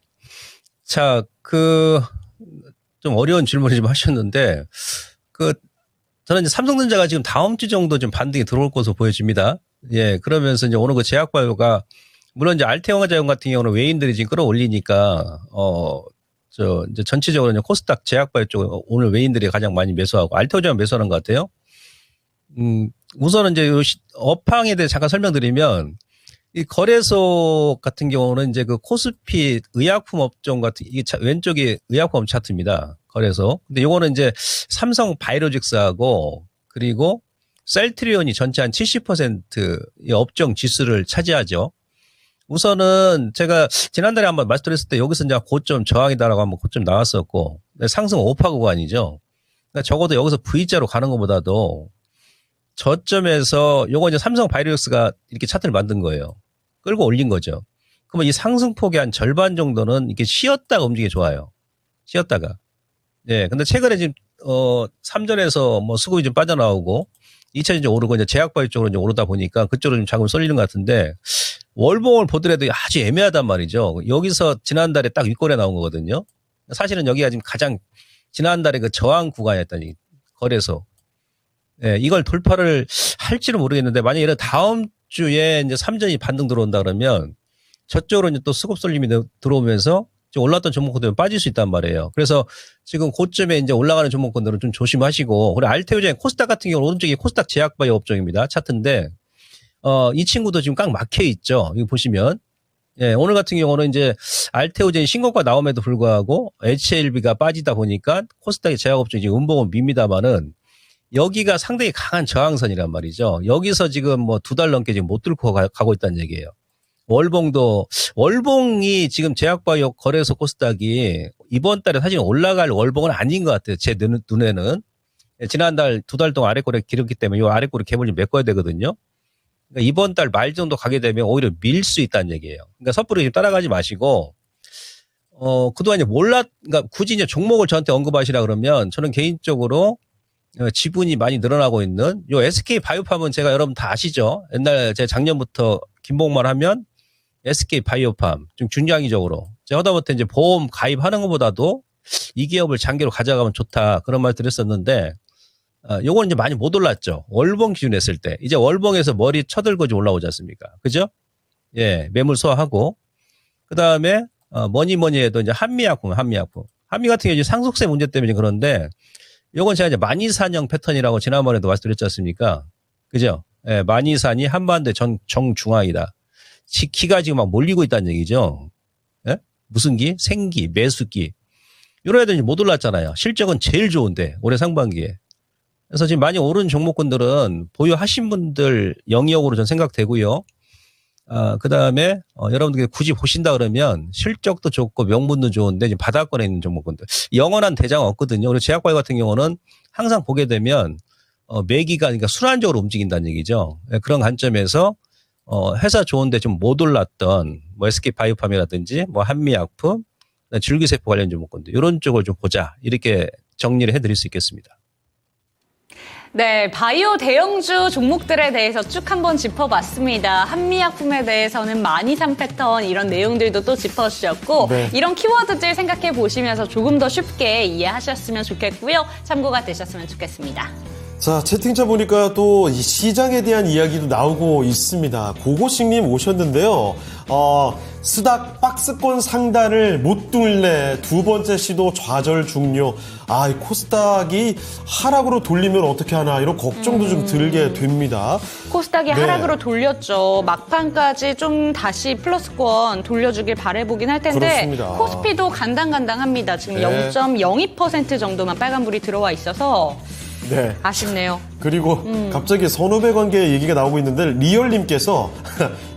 자, 좀 어려운 질문을 좀 하셨는데, 저는 이제 삼성전자가 지금 다음 주 정도 좀 반등이 들어올 것으로 보여집니다. 예, 그러면서 이제 오늘 그 제약바이오가 물론 이제 알테오가 자연 같은 경우는 외인들이 지금 끌어올리니까 이제 전체적으로 이제 코스닥 제약바이오 쪽 오늘 외인들이 가장 많이 매수하고 알테오 자연 매수하는 것 같아요. 우선은 이제 업황에 대해 잠깐 설명드리면 이 거래소 같은 경우는 이제 그 코스피 의약품 업종 같은 이게 왼쪽이 의약품 차트입니다. 거래소. 근데 요거는 이제 삼성 바이오로직스하고 그리고 셀트리온이 전체 한 70%의 업종 지수를 차지하죠. 우선은 제가 지난달에 한번 말씀드렸을 때 여기서 이제 고점 저항이다라고 한번 고점 나왔었고 상승 5파 구간이죠. 그러니까 적어도 여기서 V자로 가는 것보다도 저점에서 요거 이제 삼성 바이오로직스가 이렇게 차트를 만든 거예요. 끌고 올린 거죠. 그러면 이 상승폭의 한 절반 정도는 이렇게 쉬었다가 움직이기 좋아요. 쉬었다가. 예. 근데 최근에 지금 3전에서 뭐 수급이 좀 빠져나오고 2차 이제 오르고 이제 제약바이오 쪽으로 이제 오르다 보니까 그쪽으로 좀 자금 쏠리는 것 같은데 월봉을 보더라도 아주 애매하단 말이죠. 여기서 지난달에 딱 윗골에 나온 거거든요. 사실은 여기가 지금 가장 지난달에 그 저항 구간이었다니 거래소. 예, 이걸 돌파를 할지는 모르겠는데 만약에 다음 주에 이제 3전이 반등 들어온다 그러면 저쪽으로 이제 또 수급 쏠림이 들어오면서 올랐던 종목군들은 빠질 수 있단 말이에요. 그래서 지금 고점에 이제 올라가는 종목군들은 좀 조심하시고, 그리고 알테오제 코스닥 같은 경우는 오른쪽이 코스닥 제약바이오 업종입니다. 차트인데, 이 친구도 지금 꽉 막혀 있죠. 여기 보시면. 예, 오늘 같은 경우는 이제 알테오젠 신고가 나옴에도 불구하고 HLB가 빠지다 보니까 코스닥의 제약 업종이 음봉은 밉니다만은 여기가 상당히 강한 저항선이란 말이죠. 여기서 지금 뭐 2달 넘게 지금 못 뚫고 가고 있다는 얘기예요. 월봉이 지금 제약바이오 거래소 코스닥이 이번 달에 사실 올라갈 월봉은 아닌 것 같아요. 제 눈에는. 지난달 2달 동안 아래꼬리 길었기 때문에 이 아래꼬리 갭을 좀 메꿔야 되거든요. 그러니까 이번 달 말 정도 가게 되면 오히려 밀 수 있다는 얘기예요. 그러니까 섣부르게 따라가지 마시고, 그동안 이제 그러니까 굳이 이제 종목을 저한테 언급하시라 그러면 저는 개인적으로 지분이 많이 늘어나고 있는 요 SK 바이오팜은 제가 여러분 다 아시죠? 옛날 제가 작년부터 김봉만 하면 SK 바이오팜 좀 중장기적으로 제가 하다못해 이제 보험 가입하는 것보다도 이 기업을 장기로 가져가면 좋다 그런 말 드렸었는데 요건 이제 많이 못 올랐죠. 월봉 기준 했을 때 이제 월봉에서 머리 쳐들고 좀 올라오지 않습니까? 그죠? 예, 매물 소화하고 그 다음에 뭐니 해도 이제 한미 같은 경우 이제 상속세 문제 때문에 그런데 요건 제가 이제 만이산형 패턴이라고 지난번에도 말씀드렸지 않습니까? 그죠? 예, 만이산이 한반도의 정중앙이다. 기가 지금 막 몰리고 있다는 얘기죠. 예? 무슨 기? 생기, 매수기. 이런 애들이 못 올랐잖아요. 실적은 제일 좋은데 올해 상반기에. 그래서 지금 많이 오른 종목군들은 보유하신 분들 영역으로 전 생각되고요. 그 다음에 여러분들이 굳이 보신다 그러면 실적도 좋고 명분도 좋은데 지금 바닥권에 있는 종목군들. 영원한 대장은 없거든요. 그리고 제약바이오 같은 경우는 항상 보게 되면 매기가 그러니까 순환적으로 움직인다는 얘기죠. 그런 관점에서 회사 좋은데 좀 못 올랐던 뭐 SK 바이오팜이라든지 뭐 한미약품, 줄기세포 관련 종목군들 이런 쪽을 좀 보자 이렇게 정리를 해드릴 수 있겠습니다.
네, 바이오 대형주 종목들에 대해서 쭉 한번 짚어봤습니다. 한미약품에 대해서는 만이산 패턴 이런 내용들도 또 짚어주셨고
네.
이런 키워드들 생각해 보시면서 조금 더 쉽게 이해하셨으면 좋겠고요. 참고가 되셨으면 좋겠습니다.
자, 채팅창 보니까 또 이 시장에 대한 이야기도 나오고 있습니다. 고고식님 오셨는데요. 스닥 박스권 상단을 못 뚫네. 두 번째 시도 좌절 중요. 이 코스닥이 하락으로 돌리면 어떻게 하나 이런 걱정도 좀 들게 됩니다.
코스닥이
네.
하락으로 돌렸죠. 막판까지 좀 다시 플러스권 돌려주길 바라보긴 할 텐데
그렇습니다.
코스피도 간당간당합니다. 지금
네.
0.02% 정도만 빨간불이 들어와 있어서
네.
아쉽네요.
그리고 갑자기 선후배 관계 얘기가 나오고 있는데 리얼님께서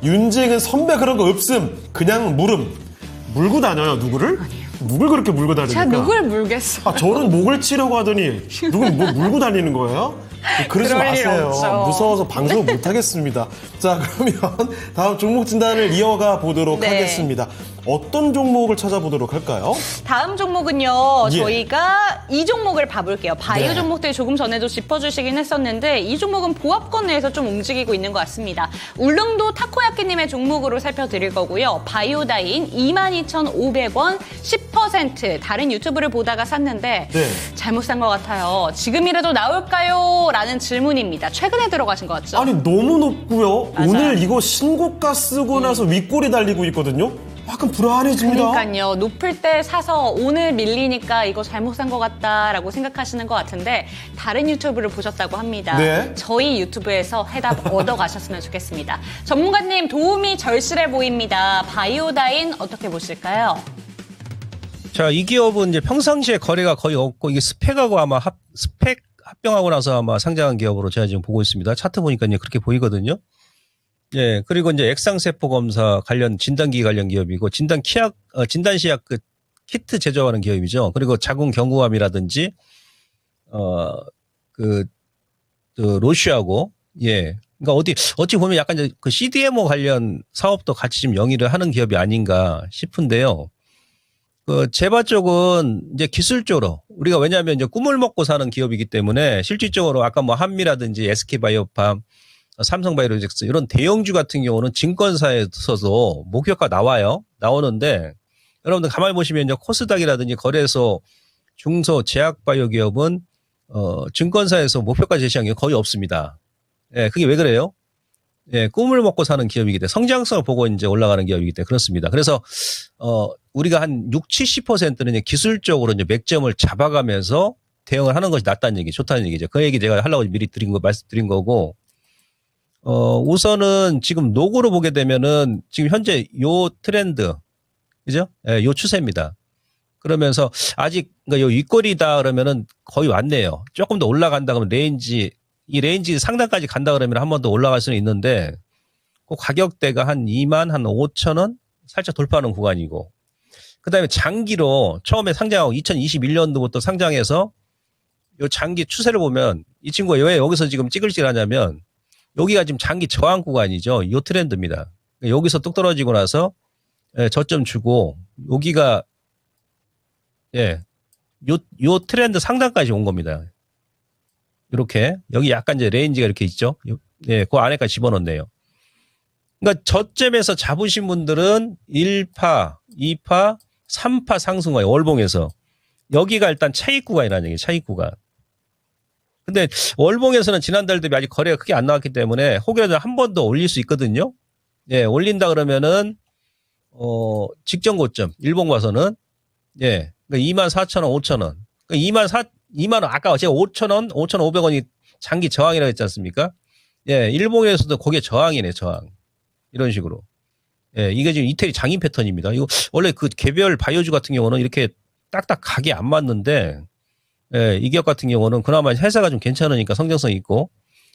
윤쟁은 선배 그런 거 없음. 그냥 물고 다녀요. 누구를? 누굴 그렇게 물고 다닙니까?
제가 누굴 물겠어.
저는 목을 치려고 하더니 누굴 뭐 물고 다니는 거예요? 그러지
그럴 일
마세요.
없죠.
무서워서 방송을 못 하겠습니다. 자, 그러면 다음 종목 진단을 이어가 보도록
네.
하겠습니다. 어떤 종목을 찾아보도록 할까요?
다음 종목은요.
예.
저희가 이 종목을 봐볼게요. 바이오
네.
종목들 조금 전에도 짚어주시긴 했었는데 이 종목은 보합권 내에서 좀 움직이고 있는 것 같습니다. 울릉도 타코야끼님의 종목으로 살펴드릴 거고요. 바이오다인 22,500원 10% 다른 유튜브를 보다가 샀는데
네.
잘못 산 것 같아요. 지금이라도 나올까요? 라는 질문입니다. 최근에 들어가신 거 같죠?
아니 너무 높고요.
맞아요.
오늘 이거 신고가 쓰고 나서 윗골이 달리고 있거든요. 약간 불안해집니다.
그러니까요. 높을 때 사서 오늘 밀리니까 이거 잘못 산 것 같다라고 생각하시는 것 같은데 다른 유튜브를 보셨다고 합니다.
네.
저희 유튜브에서 해답 얻어가셨으면 좋겠습니다. 전문가님 도움이 절실해 보입니다. 바이오다인 어떻게 보실까요?
자, 이 기업은 이제 평상시에 거래가 거의 없고 이게 스펙하고 아마 스펙 합병하고 나서 아마 상장한 기업으로 제가 지금 보고 있습니다. 차트 보니까 이제 그렇게 보이거든요. 예, 그리고 이제 액상세포 검사 관련 진단기 관련 기업이고 진단시약 그 키트 제조하는 기업이죠. 그리고 자궁 경구암이라든지 로슈하고 예, 그러니까 어찌 보면 약간 이제 그 CDMO 관련 사업도 같이 좀 영위를 하는 기업이 아닌가 싶은데요. 그 제바 쪽은 이제 기술적으로 우리가 왜냐하면 이제 꿈을 먹고 사는 기업이기 때문에 실질적으로 아까 뭐 한미라든지 SK바이오팜, 삼성바이오로직스 이런 대형주 같은 경우는 증권사에서도 목표가 나오는데 여러분들 가만히 보시면 이제 코스닥이라든지 거래소 중소 제약바이오 기업은 증권사에서 목표가 제시한 게 거의 없습니다. 예, 그게 왜 그래요? 예, 꿈을 먹고 사는 기업이기 때문에 성장성을 보고 이제 올라가는 기업이기 때문에 그렇습니다. 그래서 우리가 한 60~70%는 이제 기술적으로 이제 맥점을 잡아가면서 대응을 하는 것이 낫다는 얘기, 좋다는 얘기죠. 그 얘기 제가 하려고 미리 말씀드린 거고. 우선은 지금 녹으로 보게 되면은 지금 현재 요 트렌드, 그죠? 예, 요 추세입니다. 그러면서 아직 그러니까 요 윗골이다 그러면은 거의 왔네요. 조금 더 올라간다 그러면 이 레인지 상단까지 간다 그러면 한 번 더 올라갈 수는 있는데 그 가격대가 한 25,000원 살짝 돌파하는 구간이고 그다음에 장기로 처음에 상장하고 2021년도부터 상장해서 요 장기 추세를 보면 이 친구가 왜 여기서 지금 찌글찌글하냐면 여기가 지금 장기 저항 구간이죠. 요 트렌드입니다. 여기서 뚝 떨어지고 나서 저점 주고 여기가 요 트렌드 상단까지 온 겁니다. 이렇게 여기 약간 이제 레인지가 이렇게 있죠. 예, 그 안에까지 집어넣네요. 그러니까 저점에서 잡으신 분들은 1파, 2파, 3파 상승과의 월봉에서 여기가 일단 차익 구간이라는 얘기예요. 차익 구간. 근데 월봉에서는 지난달 대비 아직 거래가 크게 안 나왔기 때문에 혹여라도 한 번 더 올릴 수 있거든요. 예, 올린다 그러면은 직전 고점 일본 가서는 예, 그러니까 24,000원, 5,000원. 그러니까 2만 원 아까 제가 5,000원, 5,500원이 장기 저항이라고 했지 않습니까? 예, 일본에서도 그게 저항이네, 저항. 이런 식으로. 예, 이게 지금 이태리 장인 패턴입니다. 이거 원래 그 개별 바이오주 같은 경우는 이렇게 딱딱 각이 안 맞는데 예, 이 기업 같은 경우는 그나마 회사가 좀 괜찮으니까 성장성이 있고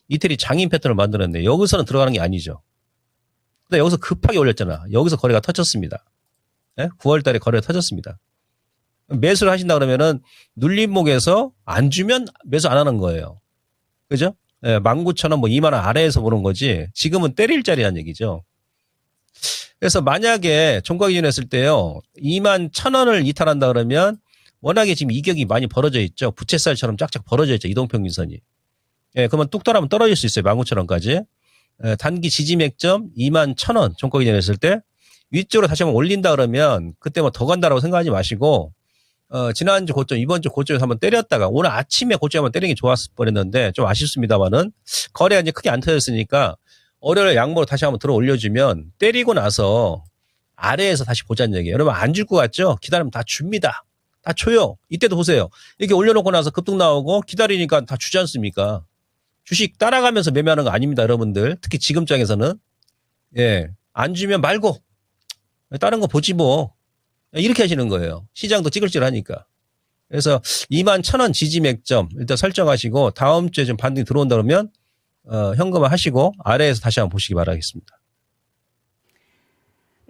이태리 장인 패턴을 만들었는데 여기서는 들어가는 게 아니죠. 근데 여기서 급하게 올렸잖아. 여기서 거래가 터졌습니다. 예? 9월 달에 거래가 터졌습니다. 매수를 하신다 그러면은 눌림목에서 안 주면 매수 안 하는 거예요. 그죠? 예, 19,000원 뭐 2만 원 아래에서 보는 거지 지금은 때릴 자리란 얘기죠. 그래서 만약에 종가 기준했을 때요. 21,000원을 이탈한다 그러면 워낙에 지금 이격이 많이 벌어져 있죠. 부채살처럼 쫙쫙 벌어져 있죠. 이동평균선이. 예, 그러면 뚝 떨어지면 떨어질 수 있어요. 19,000원까지. 예, 단기 지지 맥점 21,000원 종가 기준했을 때 위쪽으로 다시 한번 올린다 그러면 그때 뭐 더 간다라고 생각하지 마시고 지난주 고점, 이번 주 고점에서 한번 때렸다가 오늘 아침에 고점 한번 때리는 게 좋았을 뻔했는데 좀 아쉽습니다만은 거래가 이제 크게 안 터졌으니까 월요일 양모로 다시 한번 들어 올려주면 때리고 나서 아래에서 다시 보자는 얘기예요. 여러분 안 줄 것 같죠? 기다리면 다 줍니다. 다 줘요. 이때도 보세요. 이렇게 올려놓고 나서 급등 나오고 기다리니까 다 주지 않습니까? 주식 따라가면서 매매하는 거 아닙니다, 여러분들. 특히 지금장에서는. 예, 안 주면 말고 다른 거 보지 뭐. 이렇게 하시는 거예요. 시장도 찌글찌글하니까. 그래서 21,000원 지지 맥점 일단 설정하시고 다음 주에 좀 반등이 들어온다 그러면 현금화 하시고 아래에서 다시 한번 보시기 바라겠습니다.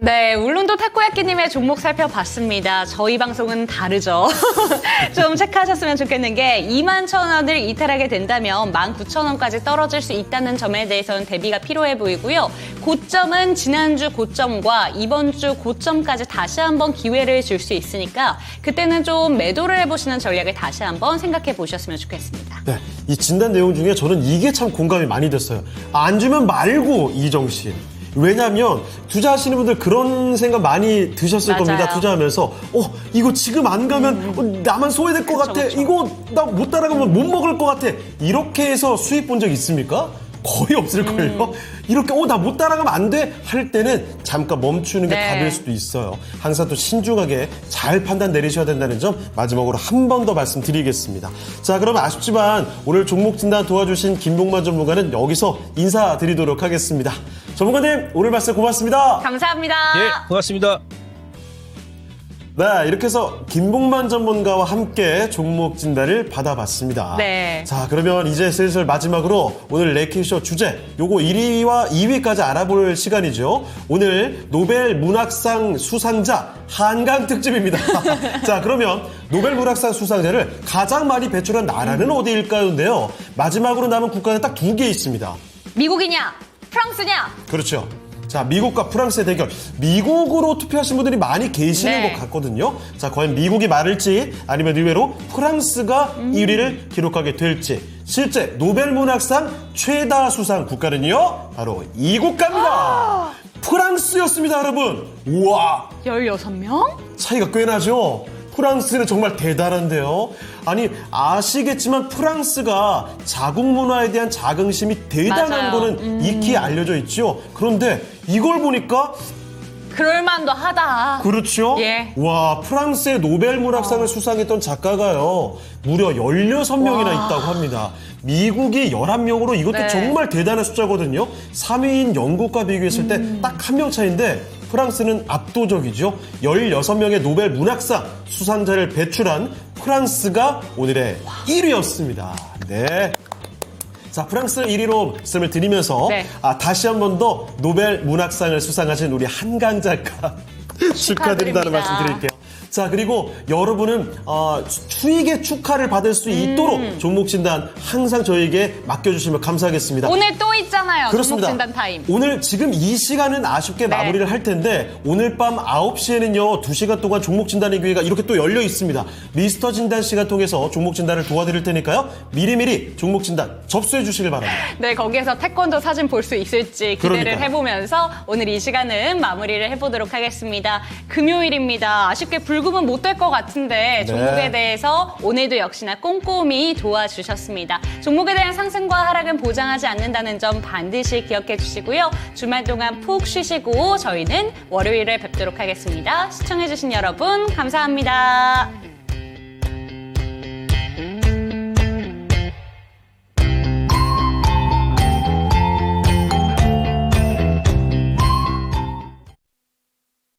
네, 울릉도 타코야끼님의 종목 살펴봤습니다. 저희 방송은 다르죠. 좀 체크하셨으면 좋겠는 게 21,000원을 이탈하게 된다면 19,000원까지 떨어질 수 있다는 점에 대해서는 대비가 필요해 보이고요. 고점은 지난주 고점과 이번 주 고점까지 다시 한번 기회를 줄 수 있으니까 그때는 좀 매도를 해보시는 전략을 다시 한번 생각해 보셨으면 좋겠습니다.
네, 이 진단 내용 중에 저는 이게 참 공감이 많이 됐어요. 안 주면 말고 이정신. 왜냐하면 투자하시는 분들 그런 생각 많이 드셨을
맞아요.
겁니다. 투자하면서 이거 지금 안 가면 나만 소외될 것 같아.
그쵸.
이거 나 못 따라가면 못 먹을 것 같아. 이렇게 해서 수익 본 적 있습니까? 거의 없을 거예요. 이렇게 나 못 따라가면 안 돼 할 때는 잠깐 멈추는 게
네.
답일 수도 있어요. 항상 또 신중하게 잘 판단 내리셔야 된다는 점 마지막으로 한 번 더 말씀드리겠습니다. 자, 그럼 아쉽지만 오늘 종목 진단 도와주신 김봉만 전문가는 여기서 인사드리도록 하겠습니다. 전문가님, 오늘 말씀 고맙습니다.
감사합니다.
예, 고맙습니다.
네, 이렇게 해서 김봉만 전문가와 함께 종목 진단을 받아봤습니다.
네.
자, 그러면 이제 슬슬 마지막으로 오늘 레이키쇼 주제, 요거 1위와 2위까지 알아볼 시간이죠. 오늘 노벨 문학상 수상자 한강 특집입니다. 자, 그러면 노벨 문학상 수상자를 가장 많이 배출한 나라는 어디일까요?인데요. 마지막으로 남은 국가는 딱 2개 있습니다.
미국이냐? 프랑스냐?
그렇죠. 자, 미국과 프랑스의 대결. 미국으로 투표하신 분들이 많이 계시는
네.
것 같거든요. 자, 과연 미국이 많을지 아니면 의외로 프랑스가 1위를 기록하게 될지. 실제 노벨 문학상 최다 수상 국가는요, 바로 이 국가입니다. 프랑스였습니다, 여러분. 우와,
16명?
차이가 꽤 나죠? 프랑스는 정말 대단한데요. 아니, 아시겠지만 프랑스가 자국 문화에 대한 자긍심이 대단한
맞아요.
거는 익히 알려져 있죠. 그런데 이걸 보니까
그럴만도 하다.
그렇죠.
예.
와, 프랑스의 노벨 문학상을 수상했던 작가가요. 무려 16명이나
와.
있다고 합니다. 미국이 11명으로 이것도
네.
정말 대단한 숫자거든요. 3위인 영국과 비교했을 때 딱 한 명 차인데 프랑스는 압도적이죠. 16명의 노벨 문학상 수상자를 배출한 프랑스가 오늘의 1위였습니다. 네. 자, 프랑스 1위로 말씀을 드리면서
네.
다시 한 번 더 노벨 문학상을 수상하신 우리 한강 작가 축하드린다는 말씀 드릴게요. 자, 그리고 여러분은 수익의 축하를 받을 수 있도록 종목 진단 항상 저에게 맡겨주시면 감사하겠습니다.
오늘 또 있잖아요.
그렇습니다.
종목 진단 타임.
오늘 지금 이 시간은 아쉽게
네.
마무리를 할 텐데 오늘 밤 9시에는요 2시간 동안 종목 진단의 기회가 이렇게 또 열려 있습니다. 미스터 진단 시간 통해서 종목 진단을 도와드릴 테니까요. 미리미리 종목 진단 접수해 주시길 바랍니다.
네, 거기에서 태권도 사진 볼 수 있을지 기대를
그러니까요.
해보면서 오늘 이 시간은 마무리를 해보도록 하겠습니다. 금요일입니다. 아쉽게 불금은 못 될 것 같은데 종목에 대해서 오늘도 역시나 꼼꼼히 도와주셨습니다. 종목에 대한 상승과 하락은 보장하지 않는다는 점 반드시 기억해 주시고요. 주말 동안 푹 쉬시고 저희는 월요일에 뵙도록 하겠습니다. 시청해주신 여러분 감사합니다.